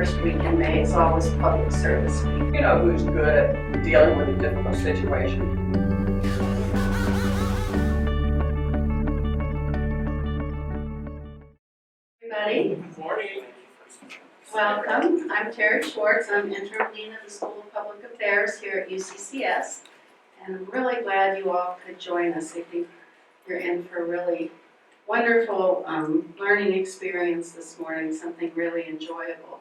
first week in May is always public service week. You know who's good at dealing with a difficult situation? Everybody, Good morning. welcome. I'm Terry Schwartz. I'm interim dean of the School of Public Affairs here at UCCS. And I'm really glad you all could join us. I think you're in for a really wonderful learning experience this morning, something really enjoyable.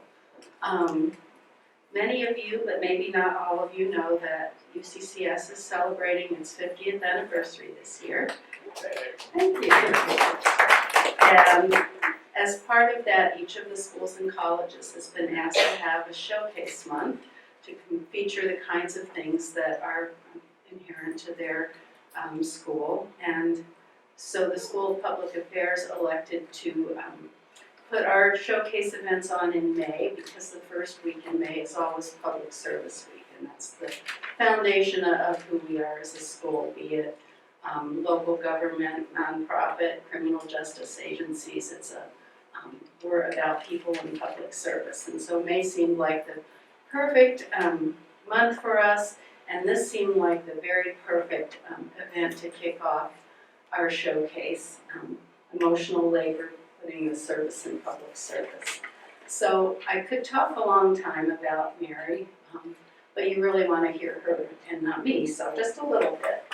Many of you, but maybe not all of you, know that UCCS is celebrating its 50th anniversary this year. Thank you. And as part of that, each of the schools and colleges has been asked to have a showcase month to feature the kinds of things that are inherent to their school. And so the School of Public Affairs elected to put our showcase events on in May, because the first week in May is always public service week, and that's the foundation of who we are as a school, be it local government, nonprofit, criminal justice agencies. We're about people in public service, and so May seemed like the perfect month for us, and this seemed like the very perfect event to kick off our showcase, emotional labor, putting the service in public service. So I could talk a long time about Mary, but you really want to hear her and not me, so just a little bit.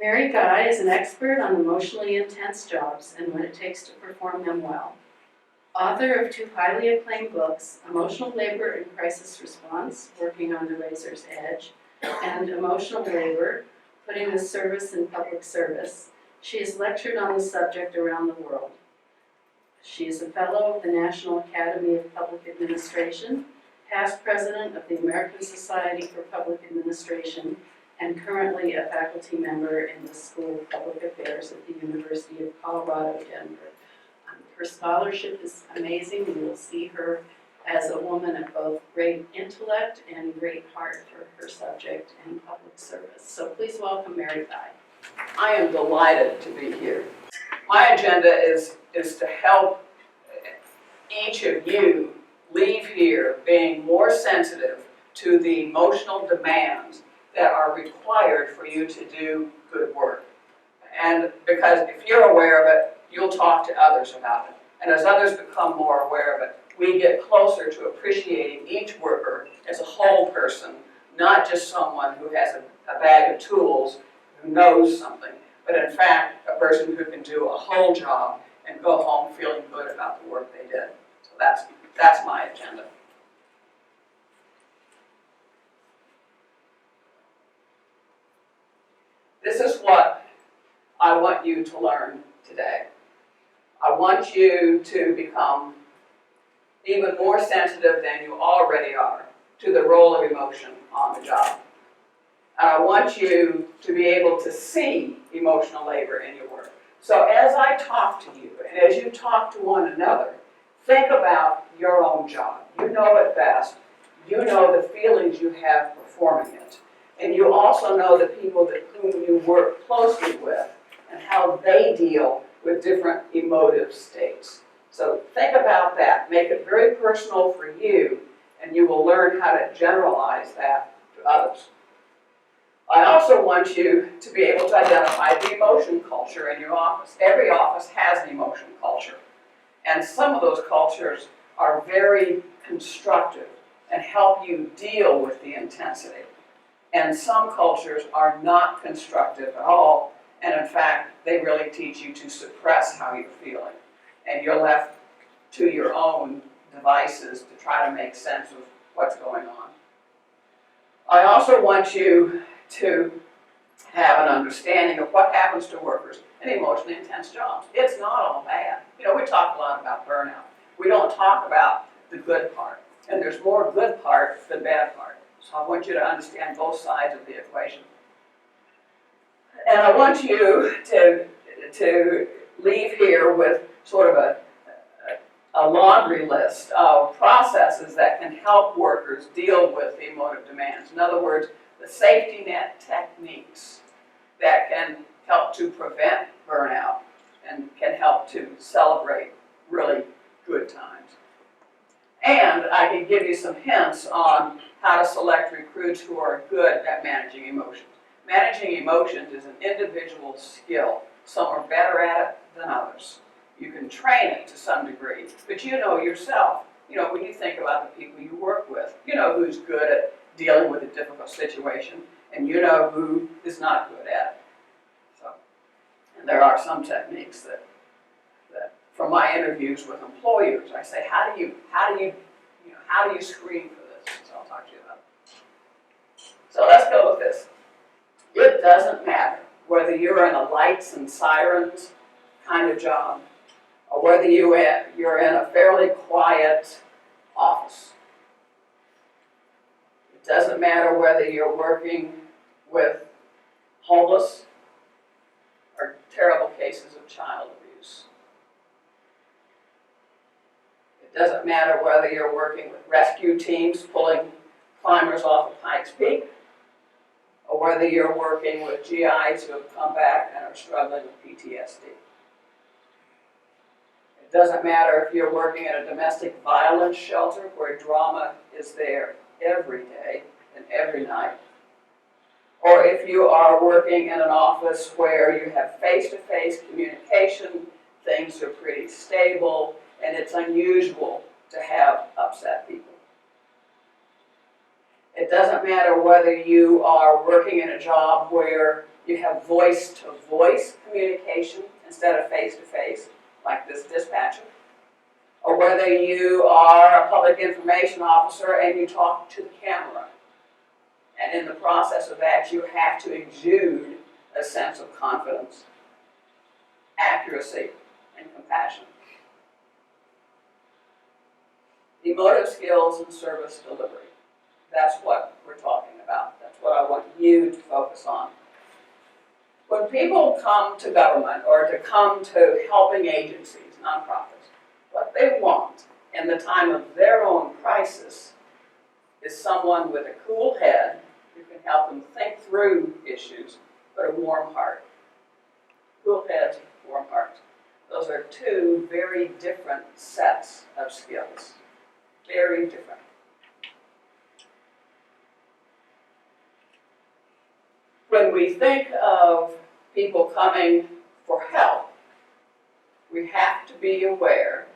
Mary Guy is an expert on emotionally intense jobs and what it takes to perform them well. Author of 2 highly acclaimed books, Emotional Labor and Crisis Response, Working on the Razor's Edge, and Emotional Labor, Putting the Service in Public Service, she has lectured on the subject around the world. She is a fellow of the National Academy of Public Administration, past president of the American Society for Public Administration, and currently a faculty member in the School of Public Affairs at the University of Colorado, Denver. Her scholarship is amazing. You will see her as a woman of both great intellect and great heart for her subject and public service. So please welcome Mary Guy. I am delighted to be here. My agenda is to help each of you leave here being more sensitive to the emotional demands that are required for you to do good work. And because if you're aware of it, you'll talk to others about it. And as others become more aware of it, we get closer to appreciating each worker as a whole person, not just someone who has a bag of tools, who knows something, but in fact, a person who can do a whole job and go home feeling good about the work they did. So that's my agenda. This is what I want you to learn today. I want you to become even more sensitive than you already are to the role of emotion on the job. And I want you to be able to see emotional labor in your work. So as I talk to you, and as you talk to one another, think about your own job. You know it best. You know the feelings you have performing it. And you also know the people whom you work closely with and how they deal with different emotive states. So think about that. Make it very personal for you, and you will learn how to generalize that to others. I also want you to be able to identify the emotion culture in your office. Every office has an emotion culture. And some of those cultures are very constructive and help you deal with the intensity. And some cultures are not constructive at all. And in fact, they really teach you to suppress how you're feeling. And you're left to your own devices to try to make sense of what's going on. I also want you to have an understanding of what happens to workers in emotionally intense jobs. It's not all bad. You know, we talk a lot about burnout. We don't talk about the good part. And there's more good part than bad part. So I want you to understand both sides of the equation. And I want you to leave here with sort of a laundry list of processes that can help workers deal with the emotive demands. In other words, the safety net techniques that can help to prevent burnout and can help to celebrate really good times. And I can give you some hints on how to select recruits who are good at managing emotions. Managing emotions is an individual skill. Some are better at it than others. You can train it to some degree, but you know yourself. You know, when you think about the people you work with, you know who's good at dealing with a difficult situation, and you know who is not good at it. So, and there are some techniques that from my interviews with employers, I say, how do you screen for this? So I'll talk to you about it. So let's go with this. It doesn't matter whether you're in a lights and sirens kind of job, or whether you're in a fairly quiet office. It doesn't matter whether you're working with homeless or terrible cases of child abuse. It doesn't matter whether you're working with rescue teams pulling climbers off of Pikes Peak, or whether you're working with GIs who have come back and are struggling with PTSD. It doesn't matter if you're working at a domestic violence shelter where drama is there every day and every night, or if you are working in an office where you have face-to-face communication, things are pretty stable, and it's unusual to have upset people. It doesn't matter whether you are working in a job where you have voice-to-voice communication instead of face-to-face, like this dispatcher, or whether you are a public information officer and you talk to the camera. And in the process of that, you have to exude a sense of confidence, accuracy, and compassion. Emotive skills and service delivery. That's what we're talking about. That's what I want you to focus on. When people come to government or to come to helping agencies, nonprofits, what they want in the time of their own crisis is someone with a cool head who can help them think through issues, but a warm heart. Cool heads, warm hearts. Those are two very different sets of skills. Very different. When we think of people coming for help, we have to be aware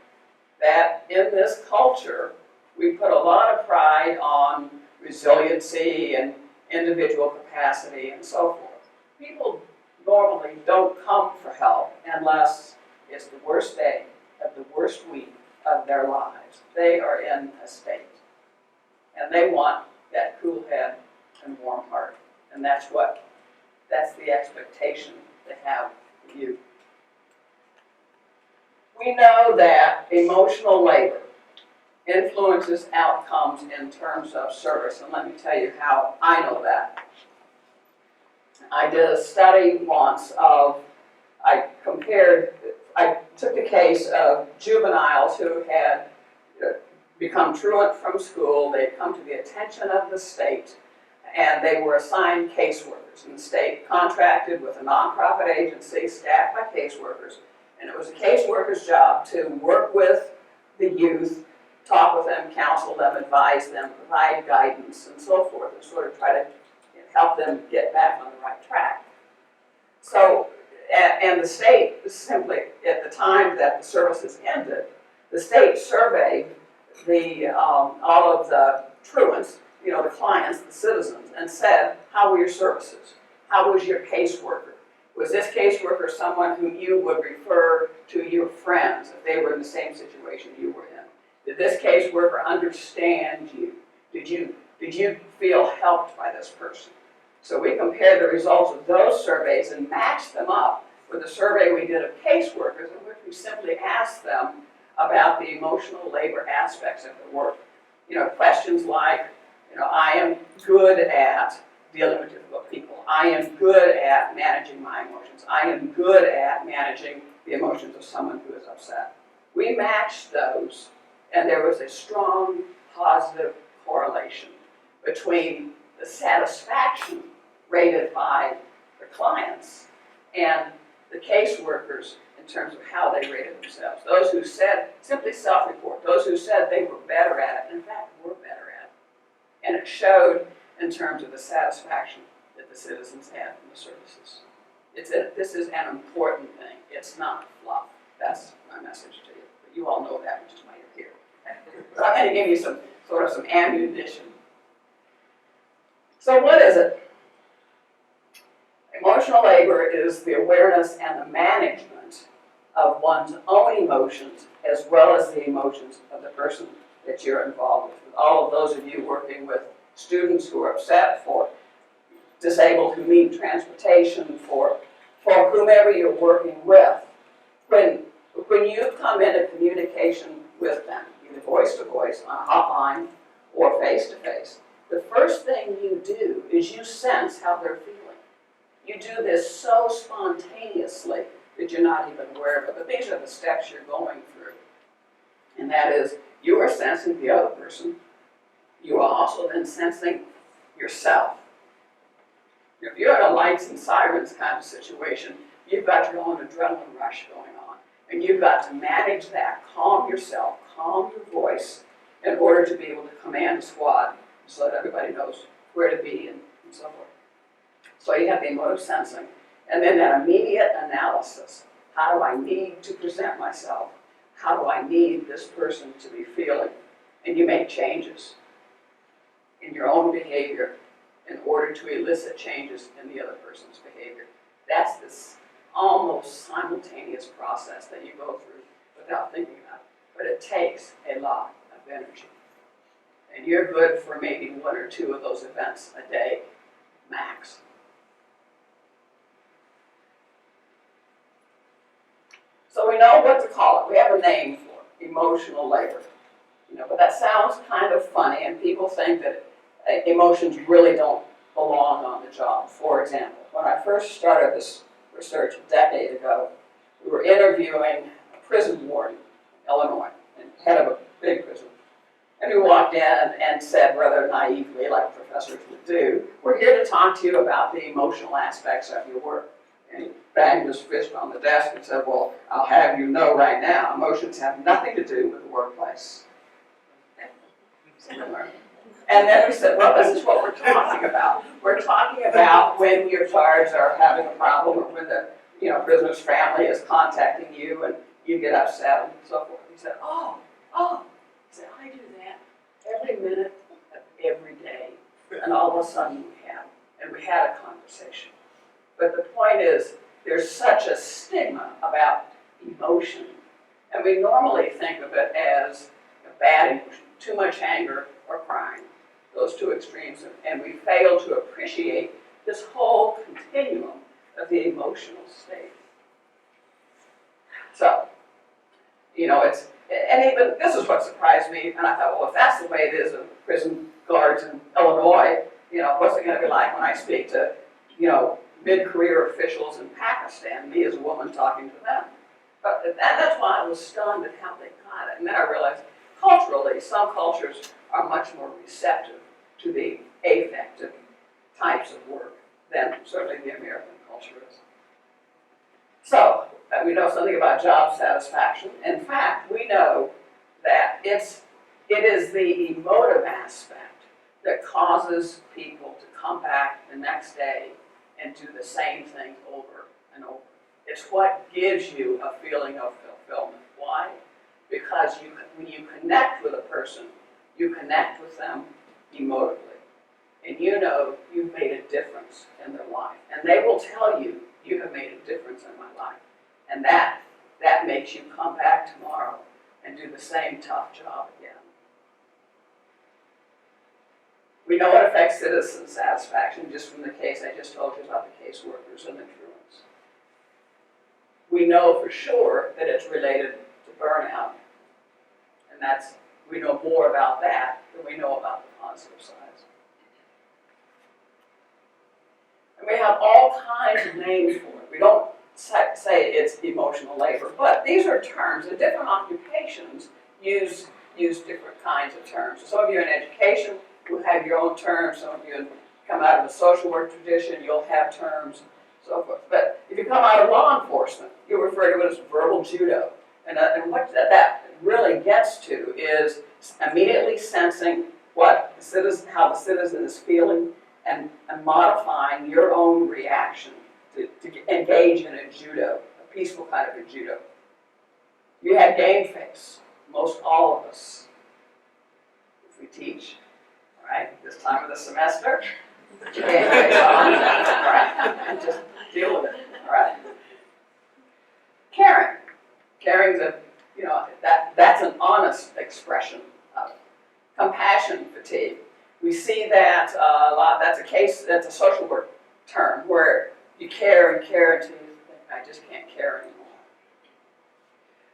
that in this culture, we put a lot of pride on resiliency and individual capacity and so forth. People normally don't come for help unless it's the worst day of the worst week of their lives. They are in a state. And they want that cool head and warm heart. And that's the expectation they have of you. We know that emotional labor influences outcomes in terms of service. And let me tell you how I know that. I did a study once I took the case of juveniles who had become truant from school. They had come to the attention of the state, and they were assigned caseworkers. And the state contracted with a nonprofit agency staffed by caseworkers, and it was a caseworker's job to work with the youth, talk with them, counsel them, advise them, provide guidance, and so forth, and sort of try to help them get back on the right track. So, and the state simply, at the time that the services ended, the state surveyed all of the truants, the clients, the citizens, and said, how were your services? How was your caseworker? Was this caseworker someone who you would refer to your friends if they were in the same situation you were in? Did this caseworker understand you? Did you feel helped by this person? So we compared the results of those surveys and matched them up with a survey we did of caseworkers in which we simply asked them about the emotional labor aspects of their work. Questions like, I am good at dealing with difficult people. I am good at managing my emotions. I am good at managing the emotions of someone who is upset. We matched those, and there was a strong positive correlation between the satisfaction rated by the clients and the caseworkers in terms of how they rated themselves. Those who said, simply self-report, those who said they were better at it, in fact, were better at it. And it showed in terms of the satisfaction that the citizens had from the services. This is an important thing. It's not fluff. That's my message to you. But you all know that, which is why you're here. So I'm going to give you some ammunition. So what is it? Emotional labor is the awareness and the management of one's own emotions as well as the emotions of the person that you're involved with. All of those of you working with students who are upset, for disabled who need transportation, for whomever you're working with, when you come into communication with them, either voice to voice on a hotline or face to face, the first thing you do is you sense how they're feeling. You do this so spontaneously that you're not even aware of it. But these are the steps you're going through. And that is, you are sensing the other person. You are also then sensing yourself. If you're in a lights and sirens kind of situation, you've got your own adrenaline rush going on. And you've got to manage that, calm yourself, calm your voice, in order to be able to command a squad so that everybody knows where to be and so forth. So you have the emotive sensing. And then that immediate analysis. How do I need to present myself? How do I need this person to be feeling? And you make changes in your own behavior in order to elicit changes in the other person's behavior. That's this almost simultaneous process that you go through without thinking about it. But it takes a lot of energy. And you're good for maybe one or two of those events a day, max. So we know what to call it. We have a name for it, emotional labor. But that sounds kind of funny, and people think that emotions really don't belong on the job. For example, when I first started this research a decade ago, we were interviewing a prison warden in Illinois, and head of a big prison. And we walked in and said rather naively, like professors would do, we're here to talk to you about the emotional aspects of your work. And he banged his fist on the desk and said, well, I'll have you know right now, emotions have nothing to do with the workplace. And then we said, well, this is what we're talking about. We're talking about when your guards are having a problem, or when the prisoner's family is contacting you and you get upset and so forth. He said, oh. He said, I do that every minute of every day. And all of a sudden we had a conversation. But the point is, there's such a stigma about emotion. And we normally think of it as a bad emotion, too much anger or crying, those two extremes. And we fail to appreciate this whole continuum of the emotional state. So, and even this is what surprised me. And I thought, well, if that's the way it is in prison guards in Illinois, what's it going to be like when I speak to, mid-career officials in Pakistan, me as a woman talking to them. But that's why I was stunned at how they got it. And then I realized, culturally, some cultures are much more receptive to the affective types of work than certainly the American culture is. So, we know something about job satisfaction. In fact, we know that it is the emotive aspect that causes people to come back the next day and do the same thing over and over. It's what gives you a feeling of fulfillment. Why? Because when you connect with a person, you connect with them emotively. And you've made a difference in their life. And they will tell you, you have made a difference in my life. And that makes you come back tomorrow and do the same tough job again. We know it affects citizen satisfaction just from the case I just told you about the caseworkers and the truants. We know for sure that it's related to burnout. And we know more about that than we know about the positive sides. And we have all kinds of names for it. We don't say it's emotional labor, but these are terms, and different occupations use different kinds of terms. So some of you in education will have your own terms. Some of you come out of the social work tradition, you'll have terms, so forth. But if you come out of law enforcement, judo. And what that really gets to is immediately sensing how the citizen is feeling and modifying your own reaction to engage in a judo, a peaceful kind of a judo. You have game face, most all of us, if we teach, all right, this time of the semester. Game face on, all right, just deal with it, all right. Caring. Caring's that's an honest expression of compassion fatigue. We see that a lot. That's a social work term where you care and care until you think, I just can't care anymore.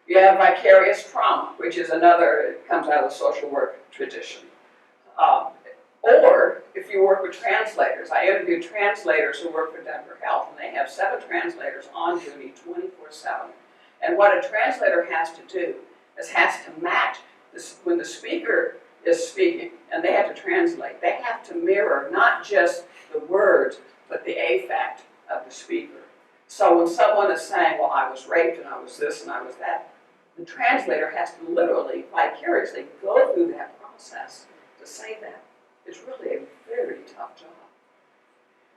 You have vicarious trauma, which is it comes out of the social work tradition. Or if you work with translators, I interviewed translators who work for Denver Health, and they have 7 translators on duty 24/7. And what a translator has to do is has to match this, when the speaker is speaking, and they have to translate, they have to mirror not just the words, but the affect of the speaker. So when someone is saying, well, I was raped, and I was this, and I was that, the translator has to literally, vicariously go through that process to say that. It's really a very tough job.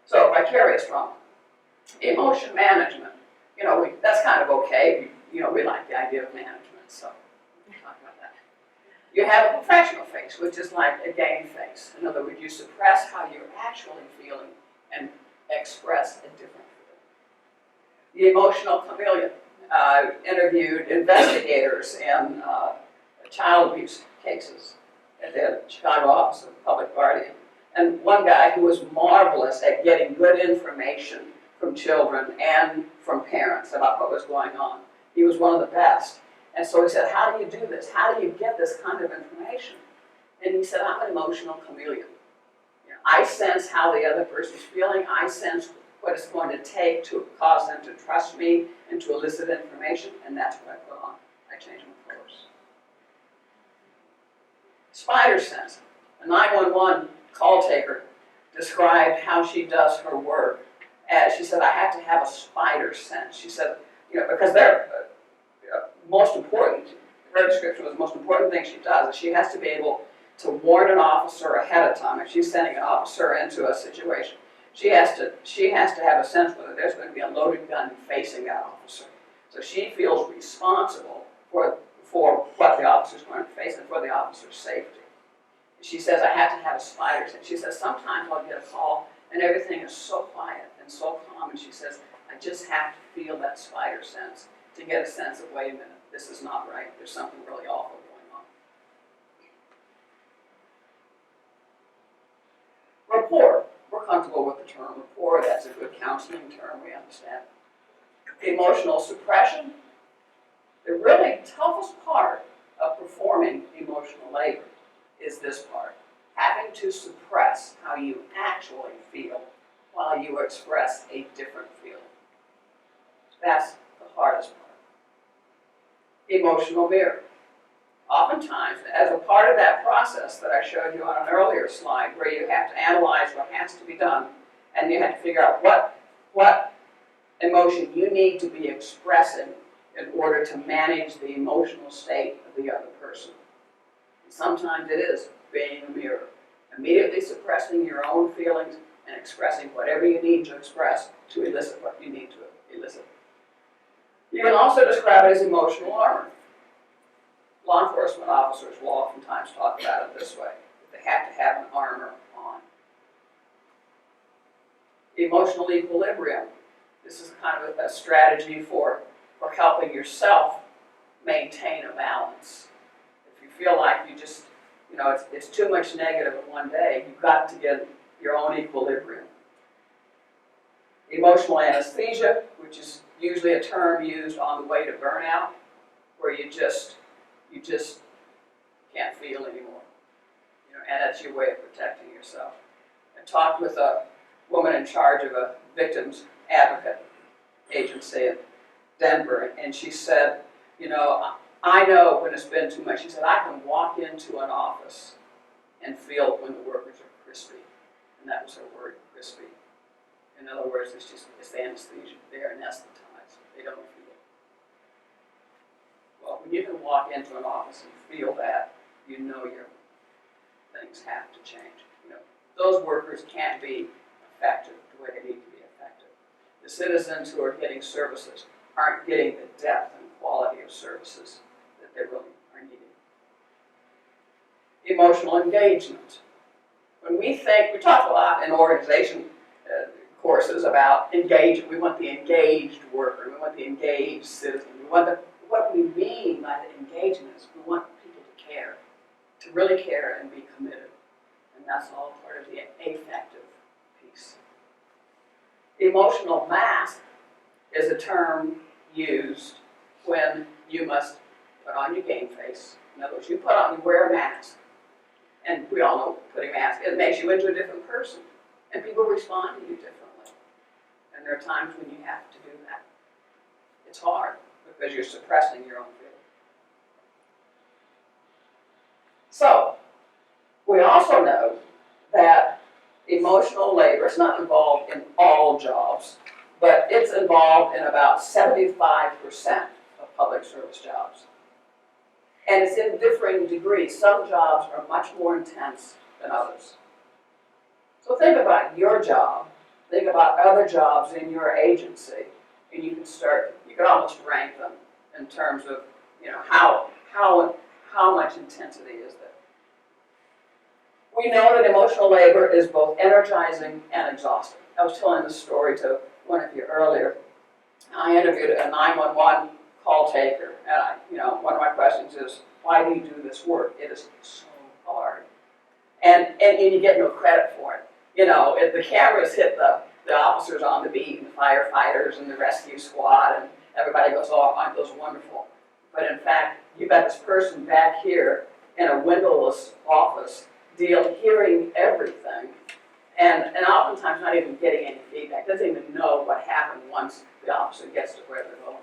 So vicarious trauma. Emotion management. That's kind of okay. We like the idea of management, so we'll talk about that. You have a professional face, which is like a game face. In other words, you suppress how you're actually feeling and express a different feeling. The emotional chameleon. Interviewed investigators in child abuse cases at the Chicago Office of Public Guardian. And one guy who was marvelous at getting good information from children and from parents about what was going on. He was one of the best. And so he said, how do you do this? How do you get this kind of information? And he said, I'm an emotional chameleon. I sense how the other person's feeling. I sense what it's going to take to cause them to trust me and to elicit information, and that's what I put on. I change my colors. Spider sense. A 911 call taker described how she does her work. As she said, I have to have a spider sense. She said, because they're most important, her description was the most important thing she does is she has to be able to warn an officer ahead of time. If she's sending an officer into a situation, she has to have a sense whether there's going to be a loaded gun facing that officer. So she feels responsible for what the officer's going to face and for the officer's safety. She says, I have to have a spider sense. She says, sometimes I'll get a call and everything is so quiet and so calm, and she says, I just have to feel that spider sense to get a sense of, wait a minute, this is not right. There's something really awful going on. Rapport. We're comfortable with the term rapport. That's a good counseling term, we understand. Emotional suppression. The really toughest part of performing emotional labor is this part. Having to suppress how you actually feel while you express a different feeling. That's the hardest part. Emotional mirror. Oftentimes, as a part of that process that I showed you on an earlier slide, where you have to analyze what has to be done, and you have to figure out what emotion you need to be expressing in order to manage the emotional state of the other person. And sometimes it is being a mirror, immediately suppressing your own feelings and expressing whatever you need to express to elicit what you need to elicit. You can also describe it as emotional armor. Law enforcement officers will oftentimes talk about it this way. They have to have an armor on. Emotional equilibrium. This is kind of a strategy for helping yourself maintain a balance. If you feel like you just, it's too much negative in one day, you've got to get your own equilibrium. Emotional anesthesia, which is usually a term used on the way to burnout, where you just can't feel anymore. And that's your way of protecting yourself. I talked with a woman in charge of a victims advocate agency in Denver, and she said, I know when it's been too much. She said, I can walk into an office and feel when the workers are crispy. And that was her word, crispy. In other words, it's the anesthesia. They are anesthetized. They don't feel. you can walk into an office and feel that, you know your things have to change. You know, those workers can't be effective the way they need to be effective. The citizens who are getting services aren't getting the depth and quality of services that they really are needing. Emotional engagement. When we talk a lot in organization courses about engagement. We want the engaged worker. We want the engaged citizen. What we mean by the engagement is we want people to care, to really care and be committed. And that's all part of the affective piece. Emotional mask is a term used when you must put on your game face. In other words, you wear a mask. And we all know putting a mask, it makes you into a different person. And people respond to you differently. And there are times when you have to do that. It's hard because you're suppressing your own feelings. So, we also know that emotional labor is not involved in all jobs, but it's involved in about 75% of public service jobs. And it's in differing degrees. Some jobs are much more intense than others. So think about your job. Think about other jobs in your agency. And you can almost rank them in terms of, how much intensity is there. We know that emotional labor is both energizing and exhausting. I was telling this story to one of you earlier. I interviewed a 911 call taker, and one of my questions is, why do you do this work? It is so hard. And you get no credit for it. If the cameras hit the officers on the beat, and the firefighters and the rescue squad, and everybody goes, oh, aren't those wonderful? But in fact, you've got this person back here in a windowless office, hearing everything, and oftentimes not even getting any feedback, doesn't even know what happened once the officer gets to where they're going.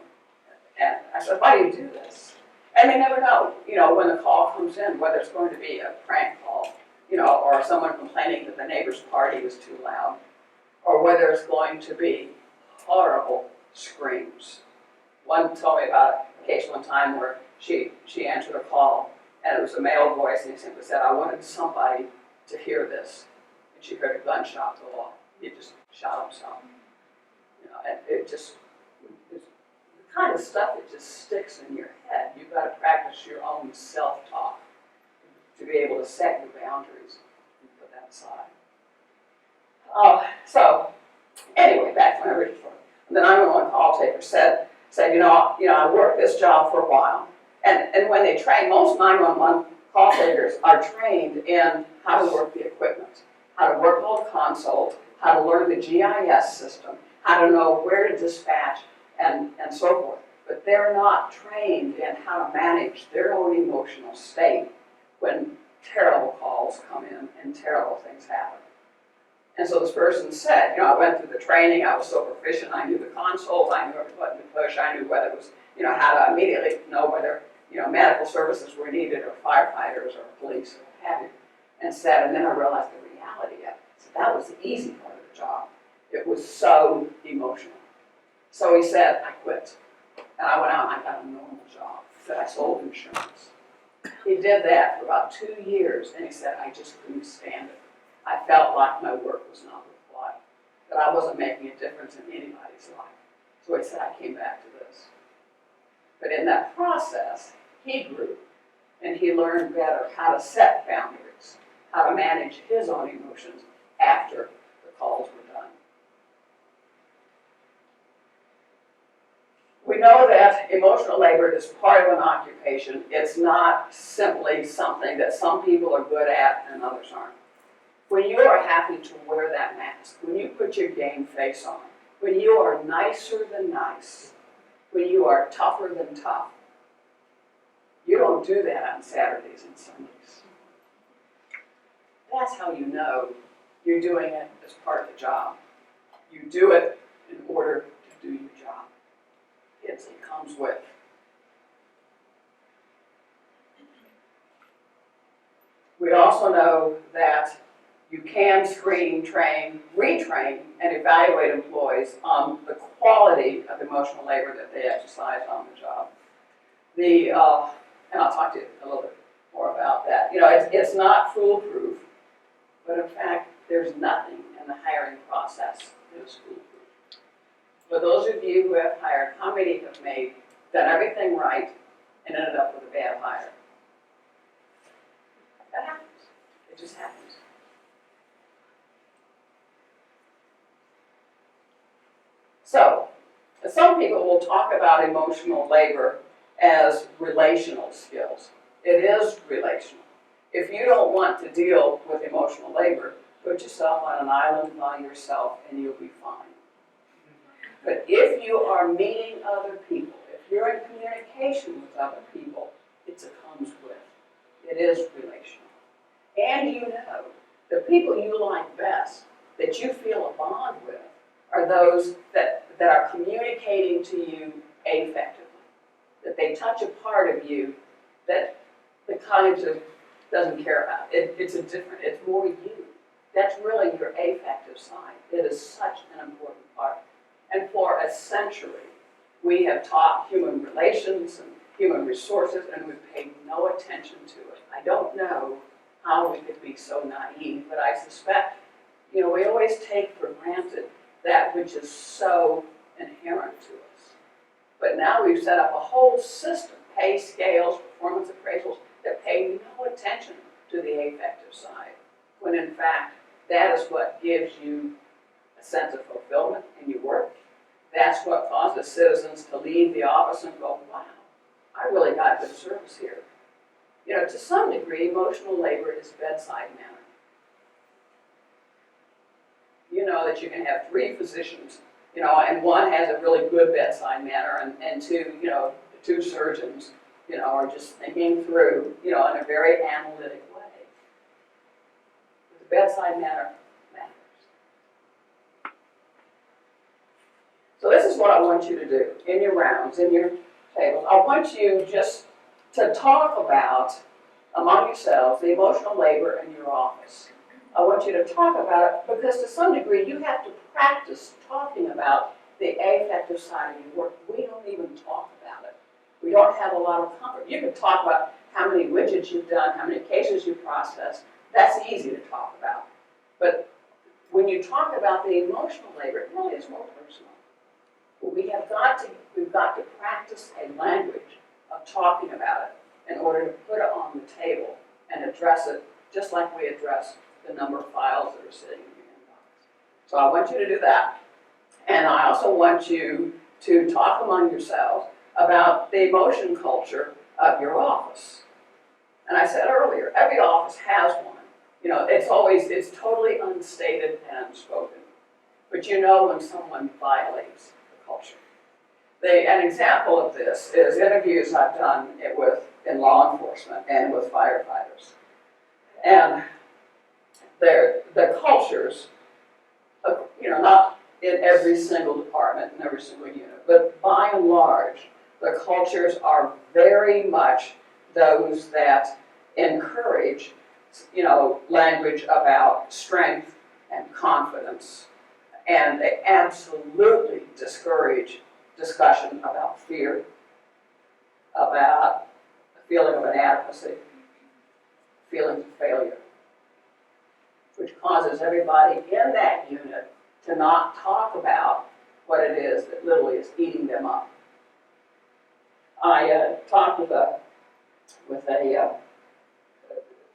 And I said, why do you do this? And they never know, when the call comes in, whether it's going to be a prank call, or someone complaining that the neighbor's party was too loud, or whether it's going to be horrible screams. One told me about a case one time where she answered a call, and it was a male voice, and he simply said, I wanted somebody to hear this. And she heard a gunshot go off. He just shot himself. And it's the kind of stuff that just sticks in your head. You've got to practice your own self-talk to be able to set your boundaries and put that aside. So, anyway, back to my original story. The 911 call taker said, I worked this job for a while, and when they train, most 911 call takers are trained in how to work the equipment, how to work all the consoles, how to learn the GIS system, how to know where to dispatch, and so forth. But they're not trained in how to manage their own emotional state when terrible calls come in and terrible things happen. And so this person said, I went through the training, I was so proficient, I knew the consoles, I knew every button to push, I knew whether it was, how to immediately know whether, medical services were needed, or firefighters, or police, or what have you. And then I realized the reality of it. So that was the easy part of the job. It was so emotional. So he said, I quit. And I went out and I got a normal job. He said, I sold insurance. He did that for about 2 years, and he said, I just couldn't stand it. I felt like my work was not worthwhile, that I wasn't making a difference in anybody's life. So he said, I came back to this. But in that process, he grew, and he learned better how to set boundaries, how to manage his own emotions after the calls were done. We know that emotional labor is part of an occupation. It's not simply something that some people are good at and others aren't. When you are happy to wear that mask, when you put your game face on, when you are nicer than nice, when you are tougher than tough, you don't do that on Saturdays and Sundays. That's how you know you're doing it as part of the job. You do it in order to do your job. It comes with. We also know that you can screen, train, retrain, and evaluate employees on the quality of emotional labor that they exercise on the job. And I'll talk to you a little bit more about that. It's not foolproof, but in fact, there's nothing in the hiring process that is foolproof. For those of you who have hired, how many have done everything right and ended up with a bad hire? That happens. It just happens. So, some people will talk about emotional labor as relational skills. It is relational. If you don't want to deal with emotional labor, put yourself on an island by yourself and you'll be fine. But if you are meeting other people, if you're in communication with other people, it's a comes with. It is relational. And you know, the people you like best, that you feel a bond with, are those that are communicating to you affectively. That they touch a part of you that the cognitive doesn't care about. It's more you. That's really your affective side. It is such an important part. And for a century, we have taught human relations and human resources, and we've paid no attention to it. I don't know how we could be so naive, but I suspect, we always take for granted that which is so inherent to us. But now we've set up a whole system, pay scales, performance appraisals, that pay no attention to the affective side, when in fact, that is what gives you a sense of fulfillment in your work. That's what causes citizens to leave the office and go, wow, I really got good service here. To some degree, emotional labor is bedside manner. You know that you can have 3 physicians, and one has a really good bedside manner, and two surgeons, are just thinking through, in a very analytic way. The bedside manner matters. So this is what I want you to do in your rounds, in your tables. I want you just to talk about, among yourselves, the emotional labor in your office. I want you to talk about it because to some degree you have to practice talking about the affective side of your work. We don't even talk about it. We don't have a lot of comfort. You can talk about how many widgets you've done, how many cases you've processed. That's easy to talk about. But when you talk about the emotional labor, it really is more personal. We've got to practice a language of talking about it in order to put it on the table and address it just like we address the number of files that are sitting in your inbox. So I want you to do that. And I also want you to talk among yourselves about the emotion culture of your office. And I said earlier, every office has one. It's totally unstated and unspoken. But when someone violates the culture. An example of this is interviews I've done in law enforcement and with firefighters. And the cultures, not in every single department, in every single unit, but by and large, the cultures are very much those that encourage, language about strength and confidence, and they absolutely discourage discussion about fear, about a feeling of inadequacy, feelings of failure, which causes everybody in that unit to not talk about what it is that literally is eating them up. I talked with a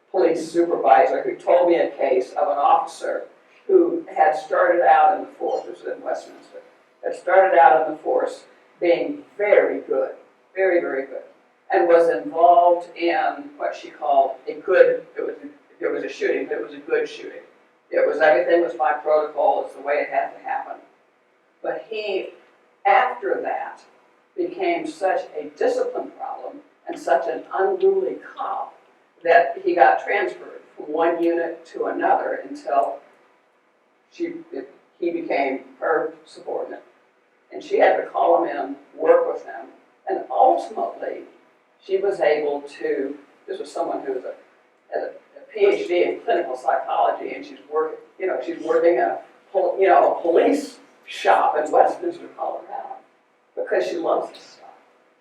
police supervisor who told me a case of an officer who had started out in the force, this was in Westminster, had started out in the force being very good, very, very good, and was involved in what she called it was a shooting, but it was a good shooting. Everything was by protocol, it's the way it had to happen. But he, after that, became such a discipline problem and such an unruly cop that he got transferred from one unit to another until he became her subordinate. And she had to call him in, work with him, and ultimately she was able to, this was someone who has a PhD in clinical psychology, and she's working in a police shop in Westminster, Colorado, because she loves this stuff.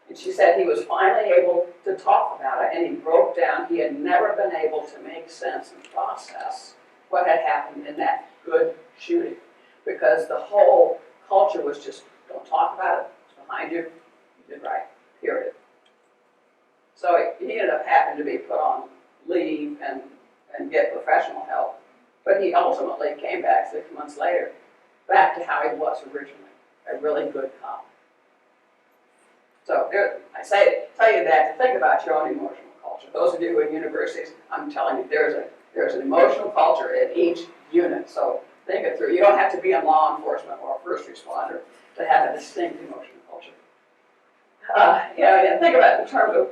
And she said he was finally able to talk about it, and he broke down. He had never been able to make sense and process what had happened in that good shooting, because the whole culture was just, don't talk about it, it's behind you, you did right, period. So he ended up having to be put on leave and get professional help. But he ultimately came back 6 months later, back to how he was originally, a really good cop. So I tell you that to think about your own emotional culture. Those of you who are in universities, I'm telling you, there's an emotional culture at each unit. So think it through. You don't have to be in law enforcement or a first responder to have a distinct emotional culture. And think about it in terms of,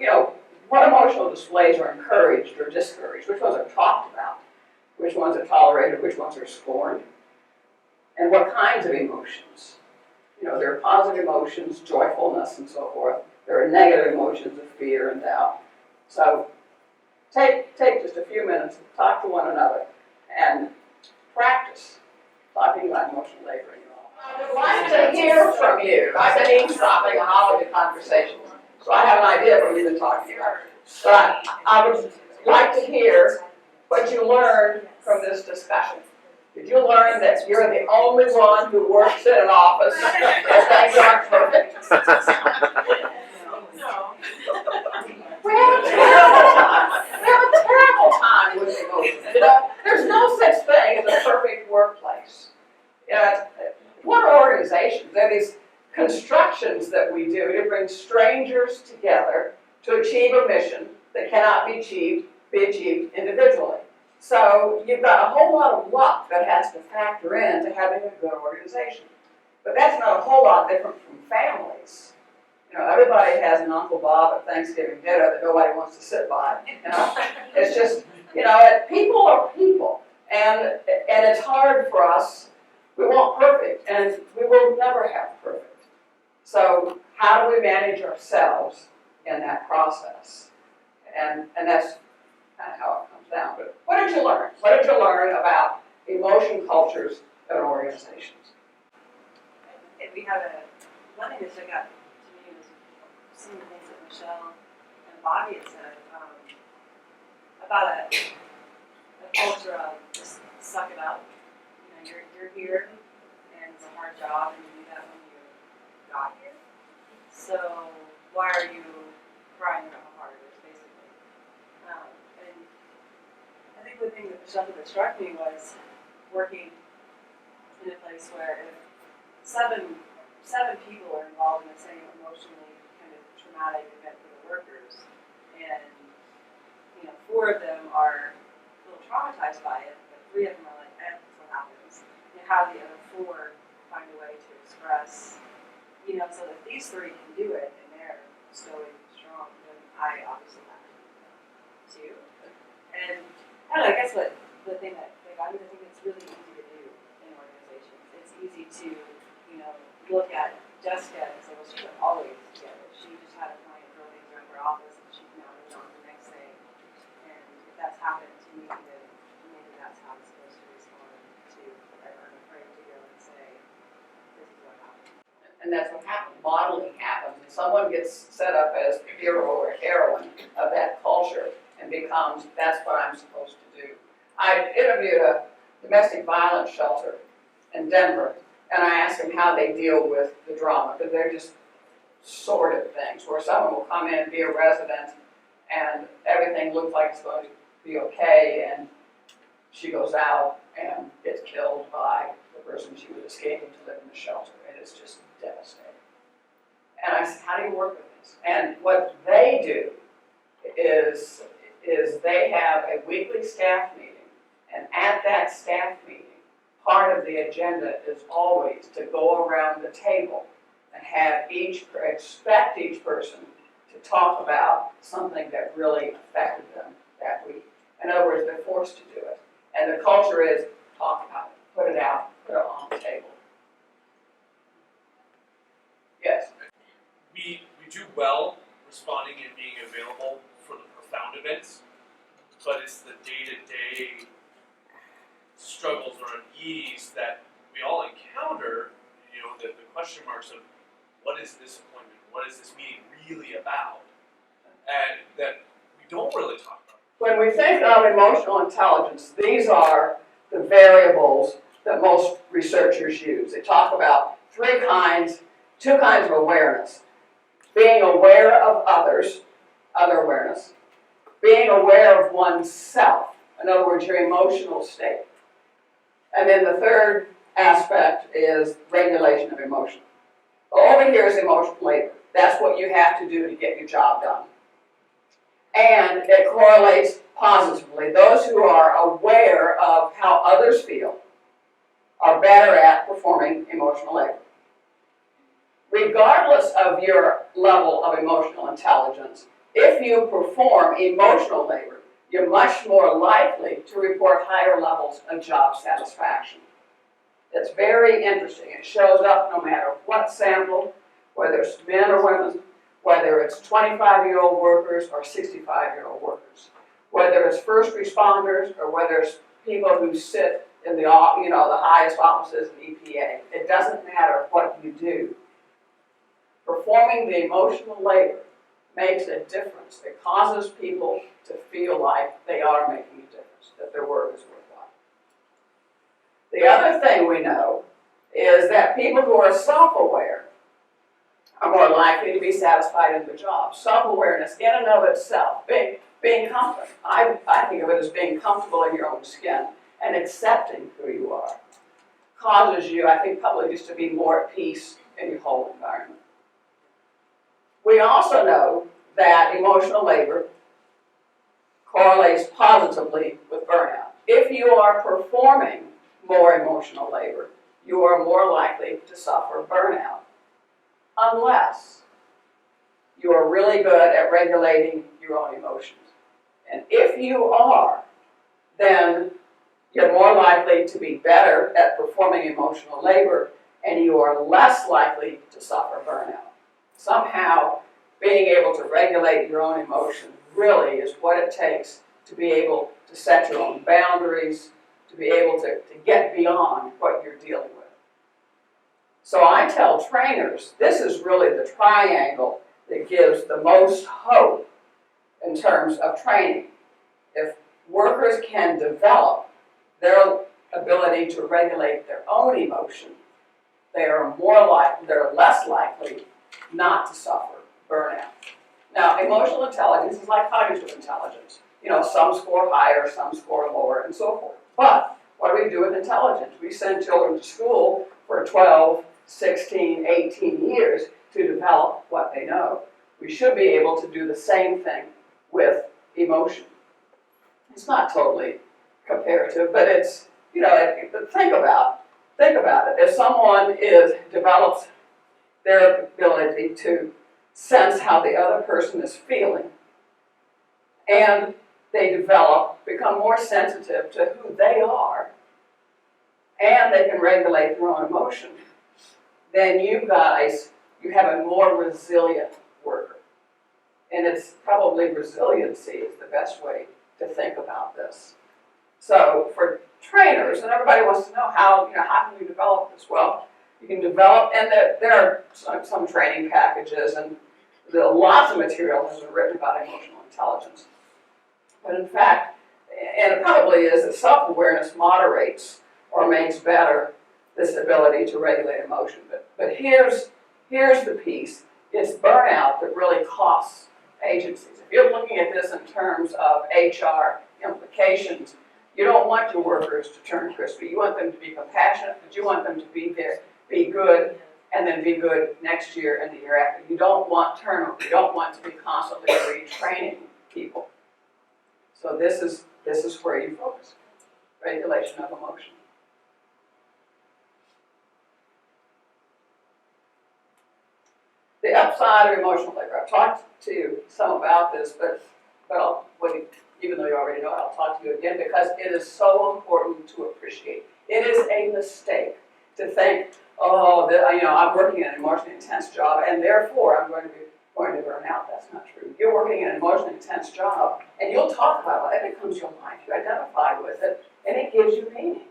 what emotional displays are encouraged or discouraged, which ones are talked about, which ones are tolerated, which ones are scorned, and what kinds of emotions. There are positive emotions, joyfulness, and so forth. There are negative emotions of fear and doubt. So take just a few minutes to talk to one another and practice talking about emotional labor in your life. I would like to hear from you. I've been eavesdropping on all of the conversations, so I have an idea of what you've been talking about. But I would like to hear what you learned from this discussion. Did you learn that you're the only one who works in an office and things aren't perfect? No. We have a terrible time. We have a terrible time with emotions. There's no such thing as a perfect workplace. What are organizations? They're these constructions that we do to bring strangers together to achieve a mission that cannot be achieved individually. So you've got a whole lot of luck that has to factor into having a good organization. But that's not a whole lot different from families. Everybody has an Uncle Bob at Thanksgiving dinner that nobody wants to sit by. It's just, people are people. And it's hard for us. We want perfect, and we will never have perfect. So how do we manage ourselves in that process? And that's kind of how it comes down. But what did you learn? What did you learn about emotion cultures in organizations? And we had one thing that stuck out to me was some of the things that Michelle and Bobby had said about a culture of just suck it up. You're here, and it's a hard job, and you knew that when you got here. So why are you crying about how hard it is, basically? And I think the thing that Michelle that struck me was working in a place where if seven people are involved in the same emotionally kind of traumatic event for the workers, and 4 of them are a little traumatized by it, but 3 of them are like, that's what happens. And how the other 4 find a way to express, so that these 3 can do it and they're stoic and strong, then I obviously have to too. And I don't know, I guess the thing that got me, I think it's really easy to do in organizations. It's easy to, look at Jessica and say, well, she was always together. She just had a client throw things around her office and she now moves on to the next thing. And if that's happened to me, then maybe that's how I'm supposed to respond to whatever I'm afraid to go and say, this is what happened. And that's what happens. Modeling happens. And someone gets set up as the hero or heroine of that culture and becomes, that's what I'm supposed to do. I interviewed a domestic violence shelter in Denver, and I asked them how they deal with the drama, because they're just sordid things, where someone will come in and be a resident, and everything looks like it's going to be okay, and she goes out and gets killed by the person she was escaping to live in the shelter, and it's just devastating. And I said, how do you work with this? And what they do is they have a weekly staff meeting, and at that staff meeting, part of the agenda is always to go around the table and expect each person to talk about something that really affected them that week. In other words, they're forced to do it. And the culture is talk about it, put it out, put it on the table. Yes? We do well responding and being available for the profound events, but it's the day-to-day struggles or unease that we all encounter, the question marks of what is disappointment? What is this meeting really about? And that we don't really talk about. When we think of emotional intelligence, these are the variables that most researchers use. They talk about two kinds of awareness. Being aware of others, other awareness. Being aware of oneself, in other words, your emotional state. And then the third aspect is regulation of emotion. Over here is emotional labor. That's what you have to do to get your job done. And it correlates positively. Those who are aware of how others feel are better at performing emotional labor. Regardless of your level of emotional intelligence, if you perform emotional labor, you're much more likely to report higher levels of job satisfaction. It's very interesting. It shows up no matter what sample, whether it's men or women, whether it's 25-year-old workers or 65-year-old workers, whether it's first responders or whether it's people who sit in the highest offices in EPA. It doesn't matter what you do. Performing the emotional labor makes a difference. It causes people to feel like they are making a difference, that their work is worthwhile. The other thing we know is that people who are self-aware are more likely to be satisfied in their job. Self-awareness in and of itself, being comfortable. I think of it as being comfortable in your own skin and accepting who you are causes you, I think, probably just to be more at peace in your whole environment. We also know that emotional labor correlates positively with burnout. If you are performing more emotional labor, you are more likely to suffer burnout, unless you are really good at regulating your own emotions. And if you are, then you're more likely to be better at performing emotional labor, and you are less likely to suffer burnout. Somehow, being able to regulate your own emotions really is what it takes to be able to set your own boundaries, to be able to get beyond what you're dealing with. So I tell trainers, this is really the triangle that gives the most hope in terms of training. If workers can develop their ability to regulate their own emotion, they're less likely not to suffer burnout. Now, emotional intelligence is like cognitive intelligence. Some score higher, some score lower, and so forth. But what do we do with intelligence? We send children to school for 12, 16, 18 years to develop what they know. We should be able to do the same thing with emotion. It's not totally comparative, but it's, but think about it. If someone develops their ability to sense how the other person is feeling, and they become more sensitive to who they are, and they can regulate their own emotion, then you have a more resilient worker. And it's probably resiliency is the best way to think about this. So for trainers, and everybody wants to know how can you develop this? Well, you can develop, and there are some training packages, and lots of material has been written about emotional intelligence. But in fact, and it probably is, that self-awareness moderates or makes better this ability to regulate emotion. But here's the piece. It's burnout that really costs agencies. If you're looking at this in terms of HR implications, you don't want your workers to turn crispy. You want them to be compassionate, but you want them to be good, and then be good next year and the year after. You don't want turnover. You don't want to be constantly retraining people. So this is where you focus. Regulation of emotion. The upside of emotional labor. I've talked to you some about this, but even though you already know it, I'll talk to you again because it is so important to appreciate. It is a mistake to think, I'm working in an emotionally intense job and therefore I'm going to burn out. That's not true. You're working in an emotionally intense job and you'll talk about it. It becomes your life. You identify with it and it gives you meaning.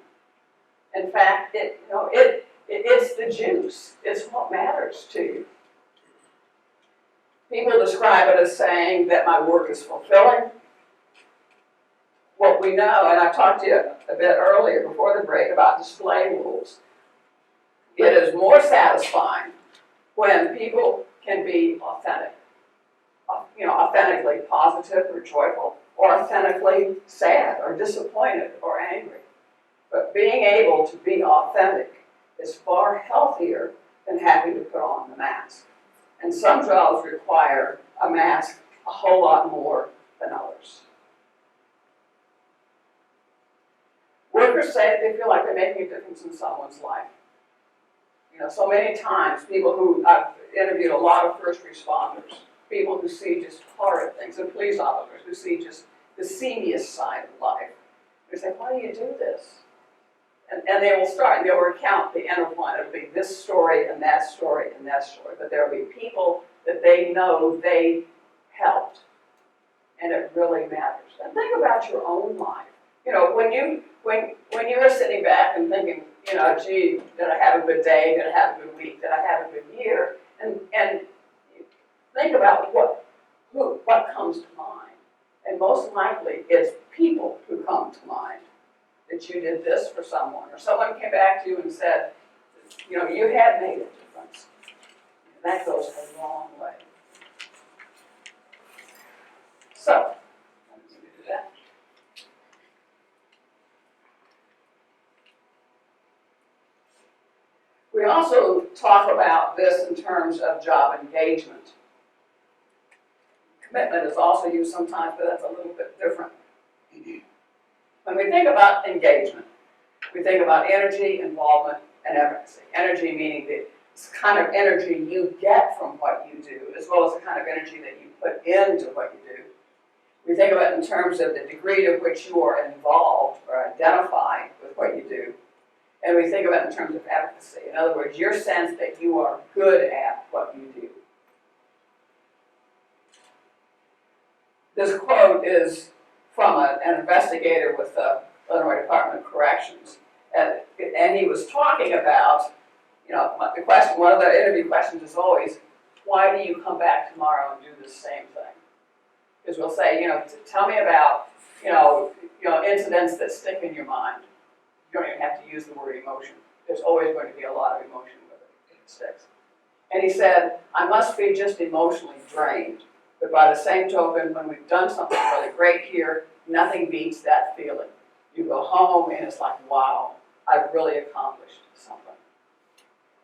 In fact, it's the juice. It's what matters to you. People describe it as saying that my work is fulfilling. What we know, and I talked to you a bit earlier before the break about display rules, it is more satisfying when people can be authentic. Authentically positive or joyful, or authentically sad or disappointed or angry. But being able to be authentic is far healthier than having to put on the mask. And some jobs require a mask a whole lot more than others. Workers say that they feel like they're making a difference in someone's life. So many times, people who, I've interviewed a lot of first responders, people who see just horrid things, and police officers who see just the seamiest side of life. They say, why do you do this? And they will start, and they'll recount the intertwine. It'll be this story and that story and that story. But there will be people that they know they helped. And it really matters. And think about your own life. When you're sitting back and thinking, gee, did I have a good day? Did I have a good week? Did I have a good year? And think about what comes to mind. And most likely it's people who come to mind. That you did this for someone, or someone came back to you and said, you had made a difference. And that goes a long way. So, let me do that. We also talk about this in terms of job engagement. Commitment is also used sometimes, but that's a little bit different. When we think about engagement, we think about energy, involvement, and efficacy. Energy meaning the kind of energy you get from what you do, as well as the kind of energy that you put into what you do. We think about it in terms of the degree to which you are involved or identify with what you do. And we think about it in terms of efficacy. In other words, your sense that you are good at what you do. This quote is from an investigator with the Illinois Department of Corrections. And he was talking about, the question, one of the interview questions is always, why do you come back tomorrow and do the same thing? Because we'll say, tell me about, incidents that stick in your mind. You don't even have to use the word emotion. There's always going to be a lot of emotion with it if it sticks. And he said, I must be just emotionally drained. But by the same token, when we've done something really great here, nothing beats that feeling. You go home and it's like, wow, I've really accomplished something.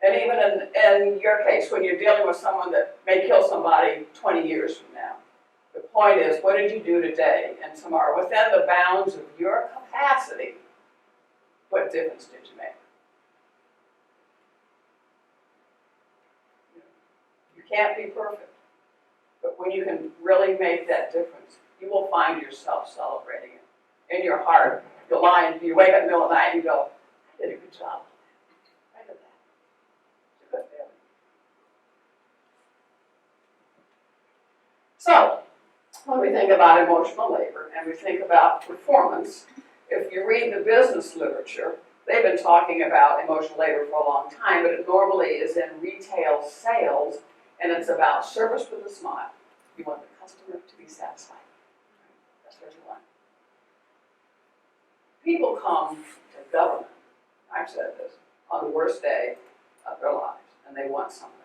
And even in your case, when you're dealing with someone that may kill somebody 20 years from now, the point is, what did you do today and tomorrow? Within the bounds of your capacity, what difference did you make? You can't be perfect. But when you can really make that difference, you will find yourself celebrating it. In your heart, you wake up in the middle of the night and you go, I did a good job. I did that. It's a good feeling. So, when we think about emotional labor and we think about performance, if you read the business literature, they've been talking about emotional labor for a long time, but it normally is in retail sales, and it's about service with a smile. You want the customer to be satisfied. That's what you want. People come to government, I've said this, on the worst day of their lives, and they want something.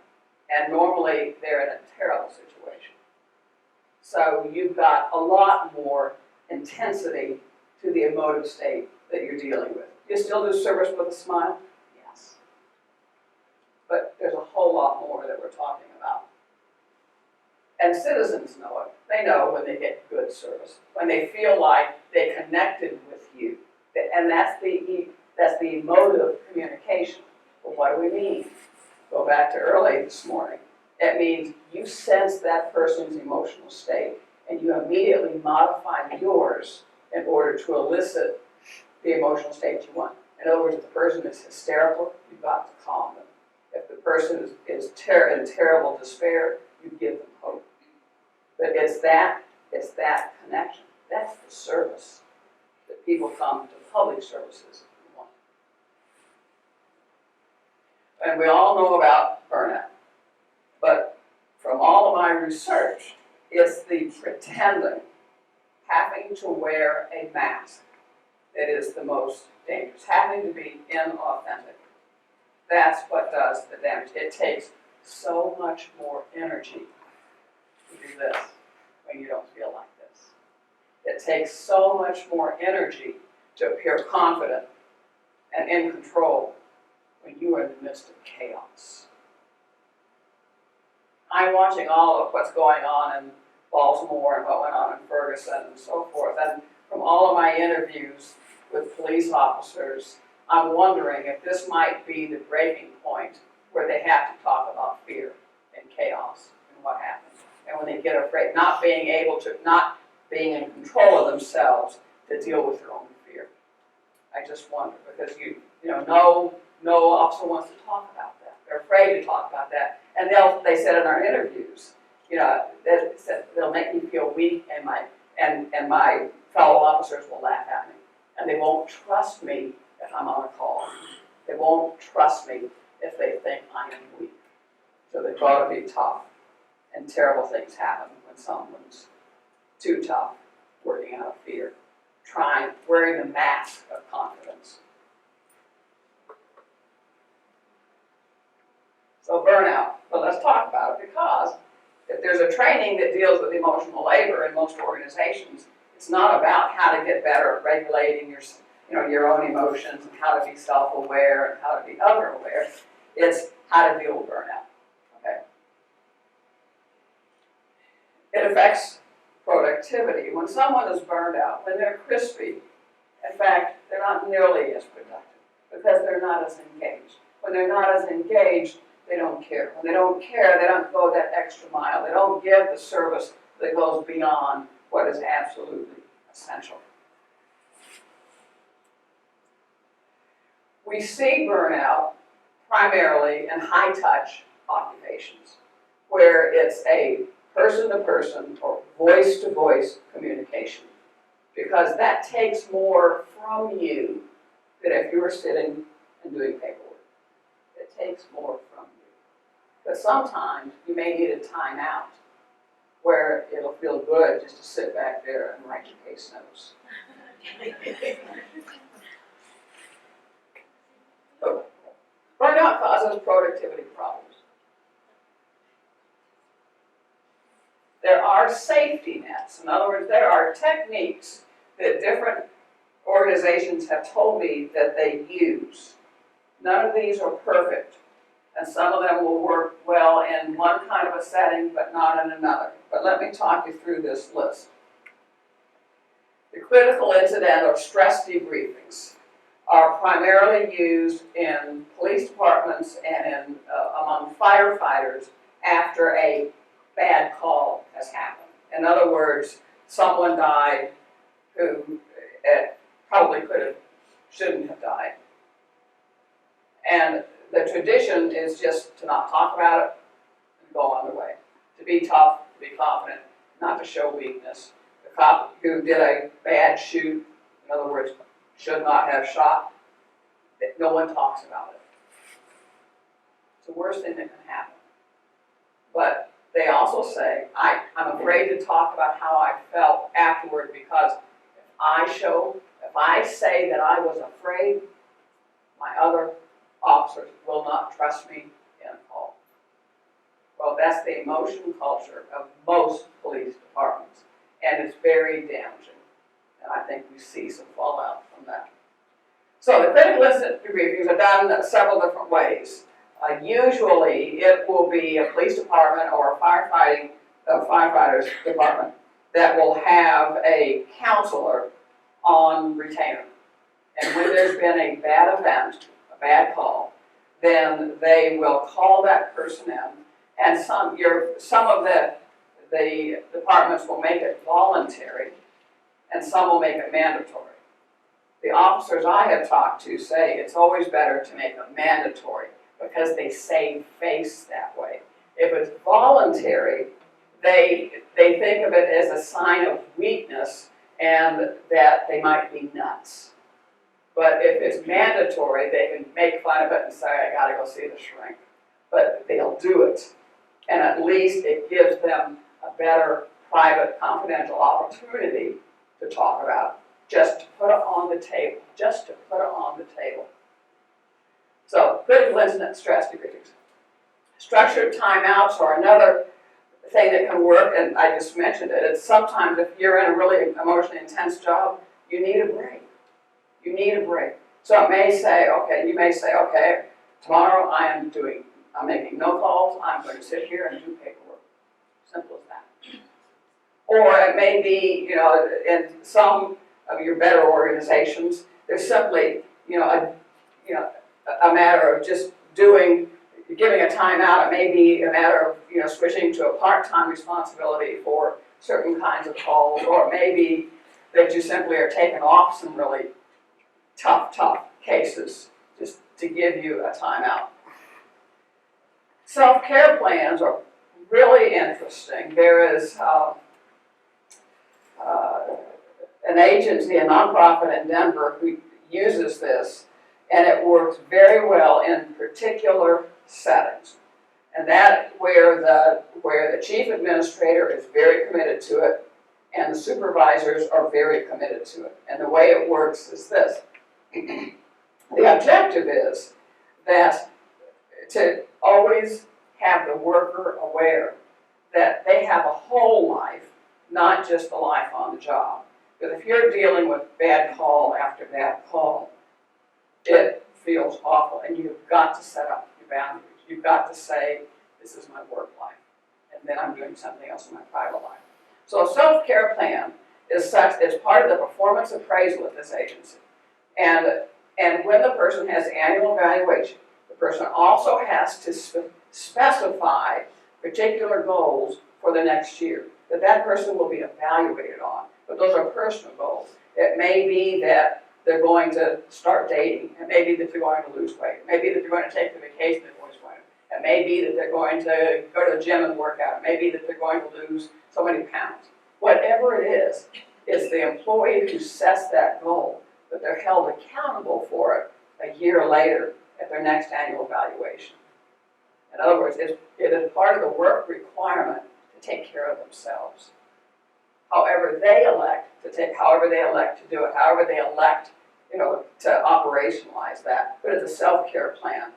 And normally they're in a terrible situation. So you've got a lot more intensity to the emotive state that you're dealing with. You still do service with a smile? Yes. But there's a whole lot more that we're talking about. And citizens know it. They know when they get good service, when they feel like they connected with you. And that's the emotive communication. Well, what do we mean? Go back to early this morning. It means you sense that person's emotional state, and you immediately modify yours in order to elicit the emotional state you want. In other words, if the person is hysterical, you've got to calm them. If the person is in terrible despair, you give them hope. But it's that connection. That's the service that people come to public services want. And we all know about burnout. But from all of my my research, it's the pretending, having to wear a mask that is the most dangerous, having to be inauthentic. That's what does the damage. It takes so much more energy to do this when you don't feel like this. It takes so much more energy to appear confident and in control when you are in the midst of chaos. I'm watching all of what's going on in Baltimore and what went on in Ferguson and so forth, and from all of my interviews with police officers, I'm wondering if this might be the breaking point where they have to talk about fear and chaos and what happens. And when they get afraid, not being in control of themselves to deal with their own fear. I just wonder, because no officer wants to talk about that. They're afraid to talk about that. And they said in our interviews, they said they'll make me feel weak, and my fellow officers will laugh at me. And they won't trust me if I'm on a call. They won't trust me if they think I am weak. So they've got to be tough. And terrible things happen when someone's too tough, working out of fear, wearing the mask of confidence. So burnout, but let's talk about it, because if there's a training that deals with emotional labor in most organizations, it's not about how to get better at regulating your own emotions and how to be self-aware and how to be other-aware. It's how to deal with burnout. Okay? It affects productivity. When someone is burned out, when they're crispy, in fact, they're not nearly as productive because they're not as engaged. When they're not as engaged, they don't care. When they don't care, they don't go that extra mile. They don't give the service that goes beyond what is absolutely essential. We see burnout primarily in high-touch occupations, where it's a person-to-person or voice-to-voice communication, because that takes more from you than if you were sitting and doing paperwork. It takes more from you. But sometimes you may need a timeout where it'll feel good just to sit back there and write your case notes. So, burnout causes productivity problems. There are safety nets. In other words, there are techniques that different organizations have told me that they use. None of these are perfect, and some of them will work well in one kind of a setting, but not in another. But let me talk you through this list. The critical incident or stress debriefings are primarily used in police departments and among firefighters after a bad call has happened. In other words, someone died who probably shouldn't have died. And the tradition is just to not talk about it and go on their way. To be tough, to be confident, not to show weakness. The cop who did a bad shoot, in other words, should not have shot, no one talks about it. It's the worst thing that can happen. But they also say, I'm afraid to talk about how I felt afterward, because if I say that I was afraid, my other officers will not trust me in a call. Well, that's the emotion culture of most police departments, and it's very damaging. And I think we see some fallout from that. So the critical incident debriefings are done in several different ways. Usually it will be a police department or a firefighters department that will have a counselor on retainer. And when there's been a bad event, a bad call, then they will call that person in, and some of the departments will make it voluntary, and some will make it mandatory. The officers I have talked to say it's always better to make it mandatory, because they save face that way. If it's voluntary, they think of it as a sign of weakness and that they might be nuts. But if it's mandatory, they can make fun of it and say, I gotta go see the shrink. But they'll do it. and at least it gives them a better private, confidential opportunity to talk about, just to put it on the table, just to put it on the table. So, critical incident stress degrees. Structured timeouts are another thing that can work, and I just mentioned it. It's sometimes if you're in a really emotionally intense job, you need a break. You need a break. So it may say, okay, you may say, okay, tomorrow I'm making no calls, I'm going to sit here and do paperwork. Simple as that. Or it may be, in some of your better organizations, there's simply, a matter of just giving a timeout. It may be a matter of, switching to a part-time responsibility for certain kinds of calls, or it may be that you simply are taking off some really tough cases just to give you a timeout. Self-care plans are really interesting. There is an agency, a nonprofit in Denver, who uses this, and it works very well in particular settings. And that where the chief administrator is very committed to it, and the supervisors are very committed to it. And the way it works is this. The objective is that to always have the worker aware that they have a whole life, not just a life on the job. Because if you're dealing with bad call after bad call, it feels awful, and you've got to set up your boundaries. You've got to say, this is my work life, and then I'm doing something else in my private life. So a self-care plan is part of the performance appraisal at this agency. And when the person has annual evaluation, the person also has to specify particular goals for the next year that person will be evaluated on. But those are personal goals. It may be that they're going to start dating. It may be that they're going to lose weight. It may be that they're going to take the vacation they've always wanted. It may be that they're going to go to the gym and work out. It may be that they're going to lose so many pounds. Whatever it is, it's the employee who sets that goal, but they're held accountable for it a year later at their next annual evaluation. In other words, it is part of the work requirement to take care of themselves. However they elect to do it, however they elect, to operationalize that. But it's a self-care plan.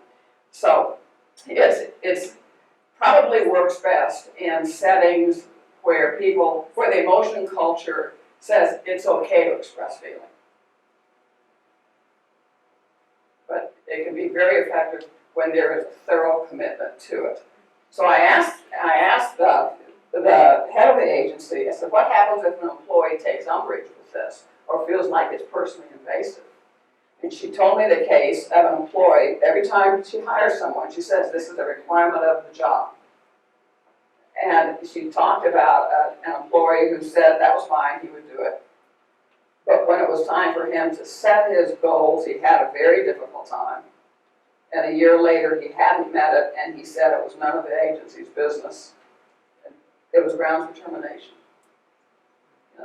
So it's probably works best in settings where the emotion culture says it's okay to express feeling. But it can be very effective when there is a thorough commitment to it. So I asked the head of the agency, I said, what happens if an employee takes umbrage with this or feels like it's personally invasive? And she told me the case of an employee. Every time she hires someone, she says, this is a requirement of the job. And she talked about an employee who said that was fine, he would do it. But when it was time for him to set his goals, he had a very difficult time. And a year later, he hadn't met it, and he said it was none of the agency's business. It was grounds for termination.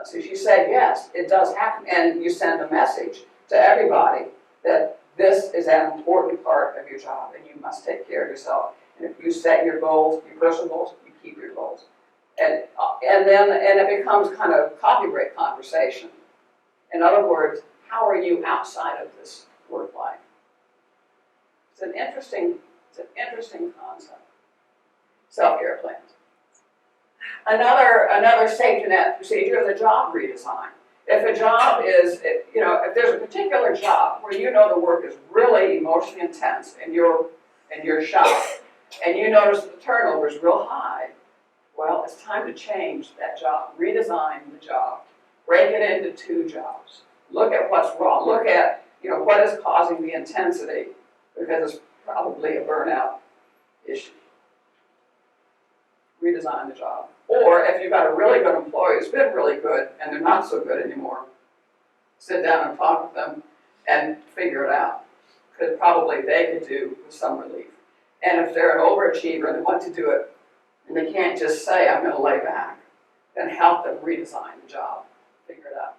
So she said, yes, it does happen. And you send a message to everybody that this is an important part of your job, and you must take care of yourself. And if you set your goals, your personal goals, you keep your goals. And it becomes kind of coffee break conversation. In other words, how are you outside of this work life? It's an interesting concept. Self-care plans. Another safety net procedure is a job redesign. If a job is, if there's a particular job where the work is really emotionally intense in your shop, and you notice the turnover is real high, well, it's time to change that job, redesign the job, break it into 2 jobs. Look at what's wrong. Look at, what is causing the intensity, because it's probably a burnout issue. Redesign the job. Or if you've got a really good employee who's been really good and they're not so good anymore, sit down and talk with them and figure it out. Because probably they could do with some relief. And if they're an overachiever and they want to do it, and they can't just say, I'm going to lay back, then help them redesign the job, figure it out.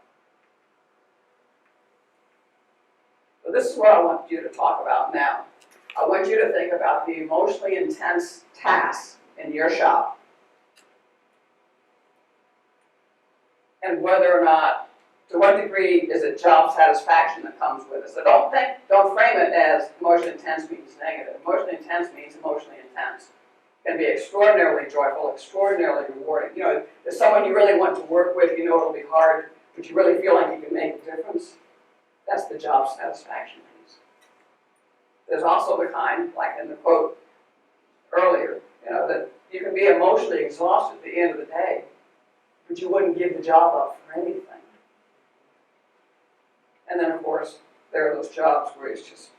So this is what I want you to talk about now. I want you to think about the emotionally intense tasks in your shop, and whether or not, to what degree is it job satisfaction that comes with it. So don't frame it as emotionally intense means negative. Emotionally intense means emotionally intense. It can be extraordinarily joyful, extraordinarily rewarding. You know, if someone you really want to work with, you know it'll be hard, but you really feel like you can make a difference. That's the job satisfaction piece. There's also the kind, like in the quote earlier, you know, that you can be emotionally exhausted at the end of the day, but you wouldn't give the job up for anything. And then, of course, there are those jobs where it's just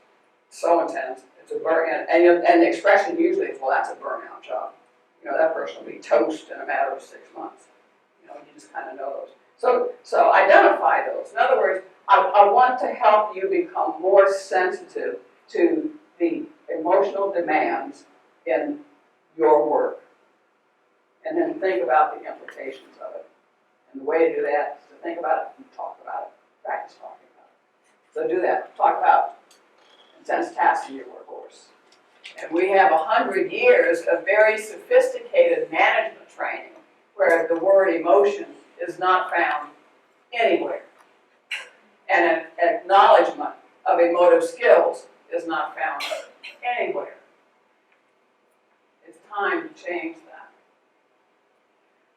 so intense, it's a burn, and the expression usually is, well, that's a burnout job. You know, that person will be toast in a matter of 6 months. You know, you just kind of know those. So identify those. In other words, I want to help you become more sensitive to the emotional demands in your work. And then think about the implications of it. And the way to do that is to think about it and talk about it. Practice talking about it. So do that. Talk about intense tasks in your workforce. And we have 100 years of very sophisticated management training where the word emotion is not found anywhere. And an acknowledgement of emotive skills is not found anywhere. It's time to change that.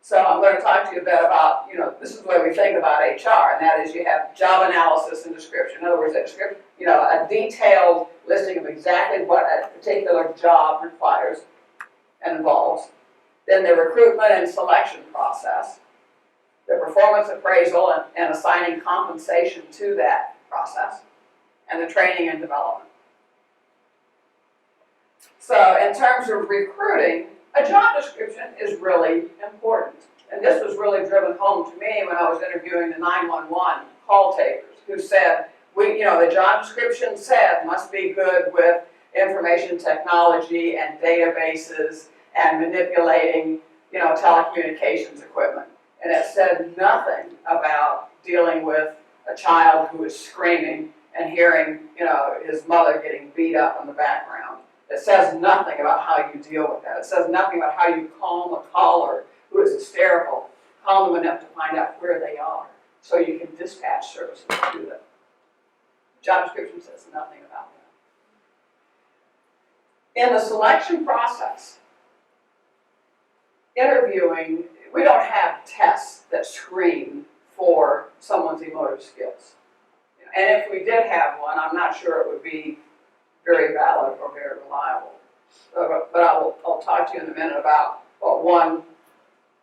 So I'm going to talk to you a bit about, you know, this is the way we think about HR, and that is you have job analysis and description. In other words, a description, you know, a detailed listing of exactly what a particular job requires and involves. Then the recruitment and selection process, the performance appraisal and assigning compensation to that process, and the training and development. So in terms of recruiting, a job description is really important. And this was really driven home to me when I was interviewing the 911 call takers who said, the job description said must be good with information technology and databases and manipulating, telecommunications equipment. And it said nothing about dealing with a child who is screaming and hearing, his mother getting beat up in the background. It says nothing about how you deal with that. It says nothing about how you calm a caller who is hysterical, calm them enough to find out where they are so you can dispatch services to do that. Job description says nothing about that. In the selection process, interviewing, we don't have tests that screen for someone's emotive skills. And if we did have one, I'm not sure it would be very valid or very reliable. But I'll talk to you in a minute about what one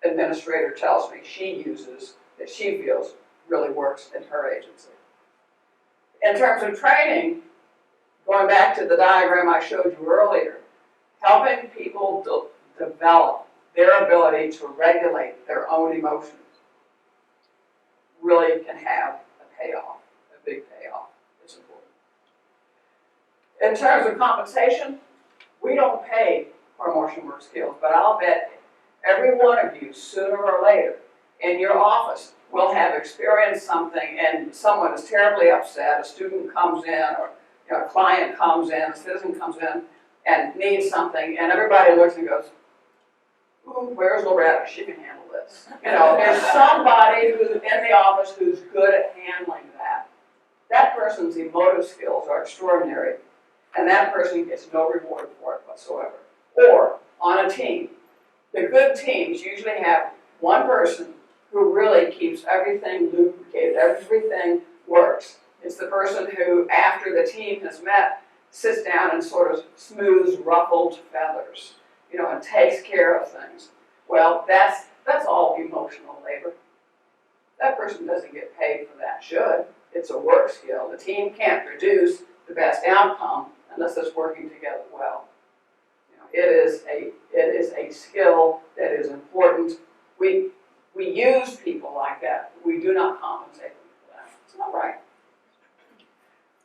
administrator tells me she uses that she feels really works in her agency. In terms of training, going back to the diagram I showed you earlier, helping people develop their ability to regulate their own emotions really can have a payoff, a big payoff. It's important. In terms of compensation, we don't pay for emotional work skills, but I'll bet every one of you, sooner or later, in your office, will have experienced something and someone is terribly upset, a student comes in, or a client comes in, a citizen comes in and needs something, and everybody looks and goes, ooh, where's Loretta? She can handle this. There's somebody who's in the office who's good at handling that. That person's emotive skills are extraordinary, and that person gets no reward for it whatsoever. Or, on a team, the good teams usually have one person who really keeps everything lubricated, everything works. It's the person who, after the team has met, sits down and sort of smooths ruffled feathers, and takes care of things. Well, that's all emotional labor. That person doesn't get paid for that, should. It's a work skill. The team can't produce the best outcome unless it's working together well. It is a skill that is important. We use people like that. We do not compensate them for that. It's not right.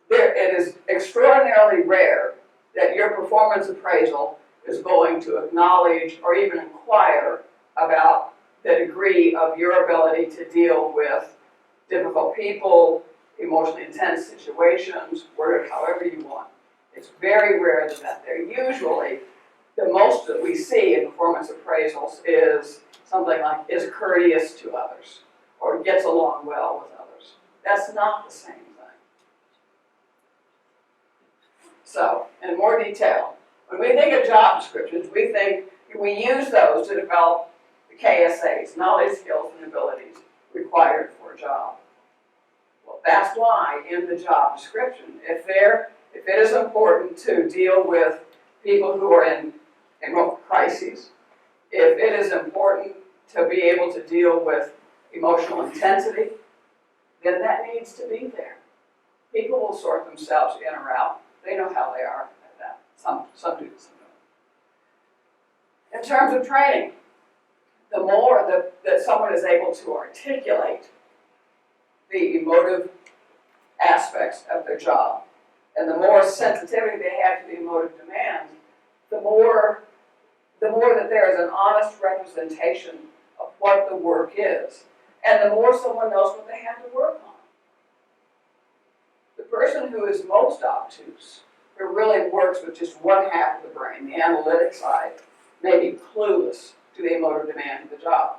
It is extraordinarily rare that your performance appraisal is going to acknowledge or even inquire about the degree of your ability to deal with difficult people, emotionally intense situations, word it however you want. It's very rare that they're usually the most that we see in performance appraisals is something like is courteous to others or gets along well with others. That's not the same thing. So, in more detail, when we think of job descriptions, we use those to develop the KSAs, knowledge, skills, and abilities required for a job. Well, that's why in the job description, if it is important to deal with people who are in crises, if it is important to be able to deal with emotional intensity, then that needs to be there. People will sort themselves in or out. They know how they are at that. Some do, some don't. In terms of training, the more that someone is able to articulate the emotive aspects of their job, and the more sensitivity they have to the emotive demands, the more that there is an honest representation of what the work is, and the more someone knows what they have to work on. The person who is most obtuse, who really works with just one half of the brain, the analytic side, may be clueless to the emotive demand of the job.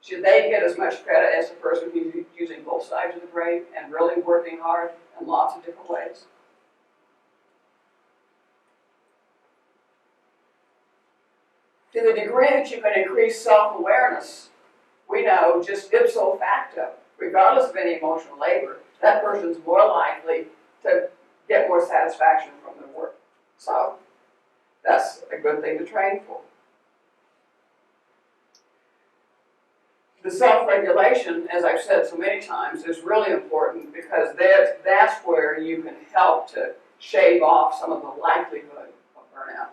Should they get as much credit as the person who's using both sides of the brain and really working hard in lots of different ways? To the degree that you can increase self-awareness, we know just ipso facto, regardless of any emotional labor, that person's more likely to get more satisfaction from their work. So that's a good thing to train for. The self-regulation, as I've said so many times, is really important because that's where you can help to shave off some of the likelihood of burnout.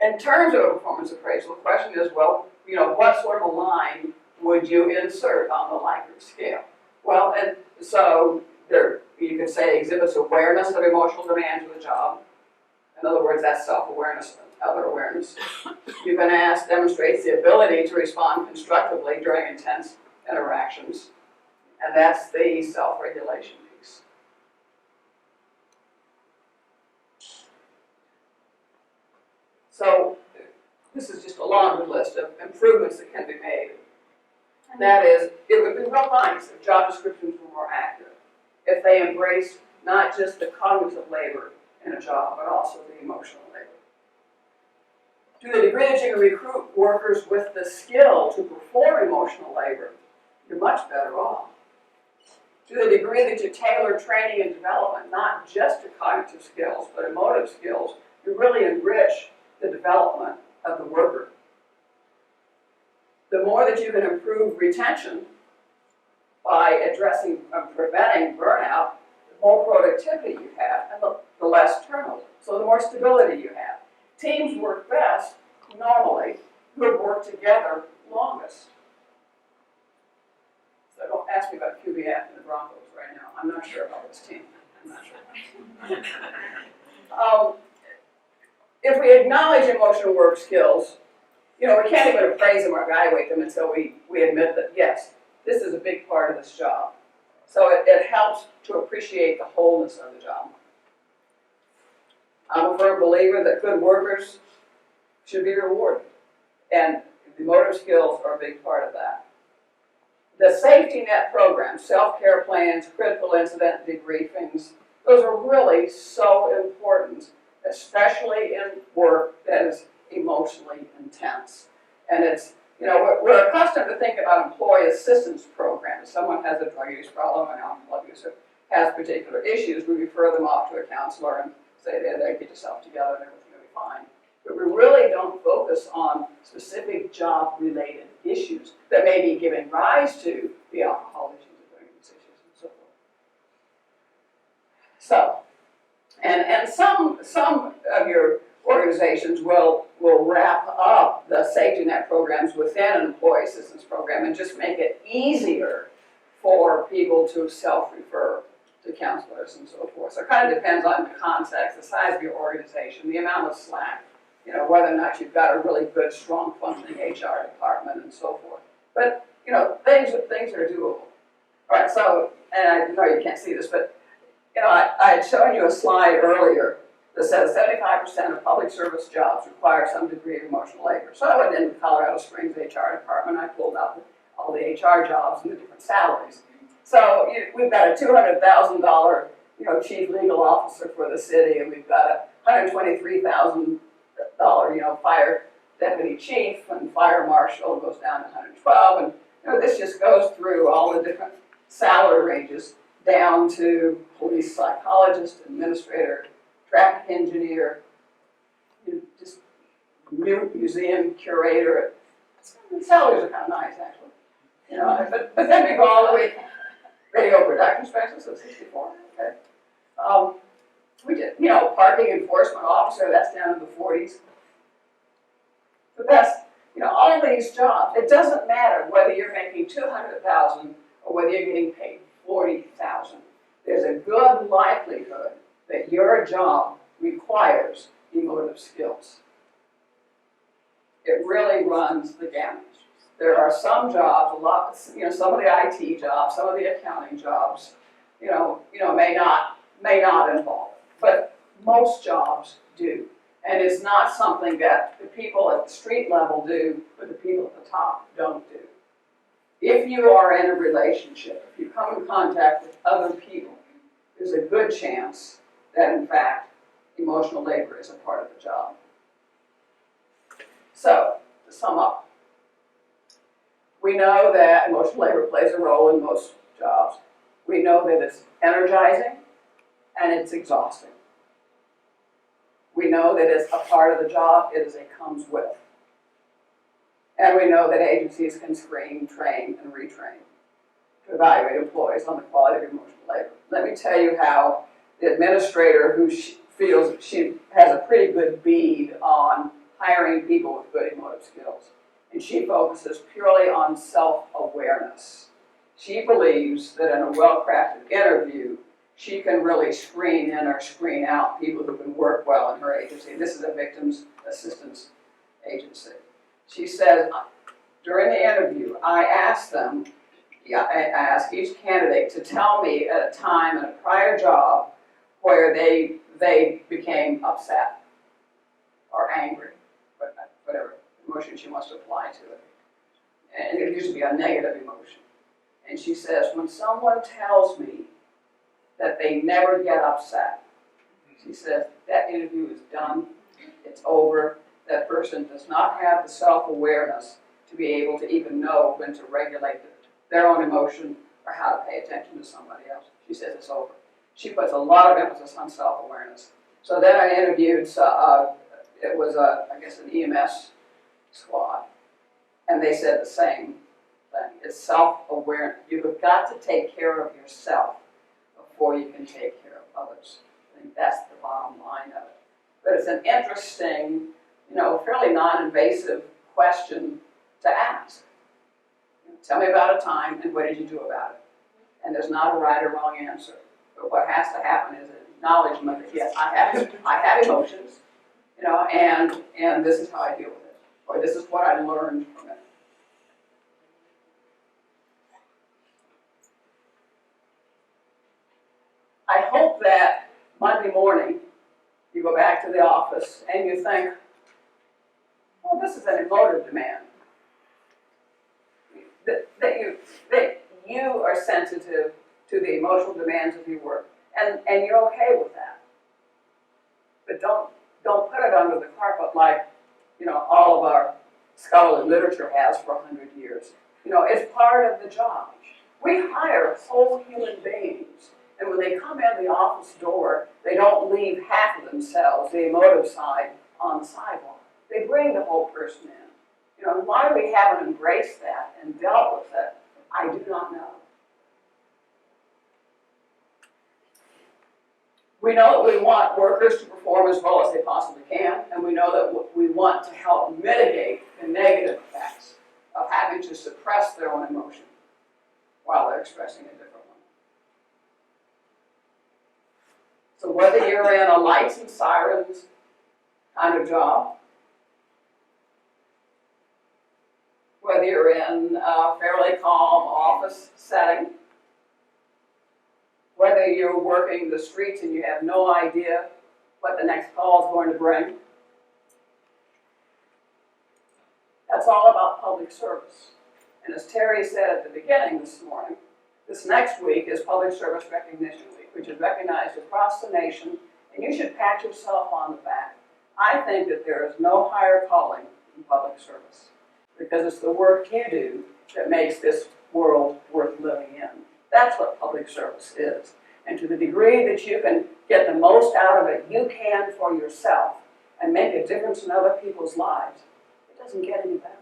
In terms of a performance appraisal, the question is, well, what sort of a line would you insert on the Likert scale? Well, and so there, you could say exhibits awareness of emotional demands of the job. In other words, that's self-awareness, other awareness. You can ask, demonstrates the ability to respond constructively during intense interactions. And that's the self-regulation piece. So this is just a laundry list of improvements that can be made. And that is, it would be real nice if job descriptions were more accurate, if they embraced not just the cognitive labor in a job, but also the emotional labor. To the degree that you can recruit workers with the skill to perform emotional labor, you're much better off. To the degree that you tailor training and development, not just to cognitive skills, but emotive skills, you really enrich the development of the worker. The more that you can improve retention by addressing and preventing burnout, the more productivity you have and the less turnover. So the more stability you have. Teams work best, normally, who have worked together longest. So don't ask me about QBF and the Broncos right now. I'm not sure about this team. I'm not sure. If we acknowledge emotional work skills, we can't even appraise them or evaluate them until we admit that, yes, this is a big part of this job. So it helps to appreciate the wholeness of the job. I'm a firm believer that good workers should be rewarded, and the motor skills are a big part of that. The safety net programs, self-care plans, critical incident debriefings, those are really so important, especially in work that is emotionally intense. And it's, we're accustomed to think about employee assistance programs. Someone has a drug use problem, an alcohol abuser has particular issues, we refer them off to a counselor and say, there, get yourself together and everything will be fine. But we really don't focus on specific job-related issues that may be giving rise to the alcohol issues and drug use issues and so forth. So, and some of your organizations will wrap up the safety net programs within an employee assistance program and just make it easier for people to self-refer to counselors and so forth. So it kind of depends on the context, the size of your organization, the amount of slack, whether or not you've got a really good, strong, functioning HR department and so forth. But, things are doable. All right, so, and I know you can't see this, but, I had shown you a slide earlier that says 75% of public service jobs require some degree of emotional labor. So I went into the Colorado Springs HR department, I pulled out all the HR jobs and the different salaries. So we've got a $200,000 chief legal officer for the city, and we've got a $123,000 fire deputy chief, and fire marshal goes down to 112, and this just goes through all the different salary ranges down to police psychologist, administrator, traffic engineer, just museum curator. The salaries are kind of nice, actually. But then we go all the way radio production specialist at 64. Okay. We did, parking enforcement officer, that's down in the 40s. But that's, all these jobs, it doesn't matter whether you're making $200,000 or whether you're getting paid $40,000. There's a good likelihood that your job requires emotive skills. It really runs the gamut. There are some jobs, some of the IT jobs, some of the accounting jobs, may not involve it, but most jobs do. And it's not something that the people at the street level do, but the people at the top don't do. If you are in a relationship, if you come in contact with other people, there's a good chance that, in fact, emotional labor is a part of the job. So, to sum up, we know that emotional labor plays a role in most jobs. We know that it's energizing and it's exhausting. We know that it's a part of the job, it comes with. And we know that agencies can screen, train, and retrain to evaluate employees on the quality of emotional labor. Let me tell you how the administrator who feels she has a pretty good bead on hiring people with good emotive skills. And she focuses purely on self-awareness. She believes that in a well-crafted interview, she can really screen in or screen out people who can work well in her agency. This is a victims assistance agency. She says, during the interview, I ask each candidate to tell me at a time in a prior job where they became upset or angry, whatever emotion she wants to apply to it. And it used to be a negative emotion. And she says, when someone tells me that they never get upset, she says, that interview is done, it's over. That person does not have the self-awareness to be able to even know when to regulate their own emotion or how to pay attention to somebody else. She says it's over. She puts a lot of emphasis on self-awareness. So then I interviewed, it was an EMS squad, and they said the same thing. It's self-awareness. You've got to take care of yourself before you can take care of others. I think that's the bottom line of it. But it's an interesting, fairly non-invasive question to ask. Tell me about a time and what did you do about it? And there's not a right or wrong answer. But what has to happen is an acknowledgement that yes, I have emotions, and this is how I deal with it. Or this is what I learned from it. I hope that Monday morning you go back to the office and you think, well, this is an emotive demand. That you are sensitive to the emotional demands of your work, and you're okay with that. But don't put it under the carpet like all of our scholarly literature has for 100 years. It's part of the job. We hire whole human beings, and when they come in the office door, they don't leave half of themselves, the emotive side, on the sidewalk. They bring the whole person in. Why we haven't embraced that and dealt with it, I do not know. We know that we want workers to perform as well as they possibly can, and we know that we want to help mitigate the negative effects of having to suppress their own emotion while they're expressing a different one. So whether you're in a lights and sirens kind of job, whether you're in a fairly calm office setting, whether you're working the streets and you have no idea what the next call is going to bring. That's all about public service. And as Terry said at the beginning this morning, this next week is Public Service Recognition Week, which is recognized across the nation, and you should pat yourself on the back. I think that there is no higher calling than public service, because it's the work you do that makes this world worth living in. That's what public service is. And to the degree that you can get the most out of it, you can for yourself, and make a difference in other people's lives. It doesn't get any better.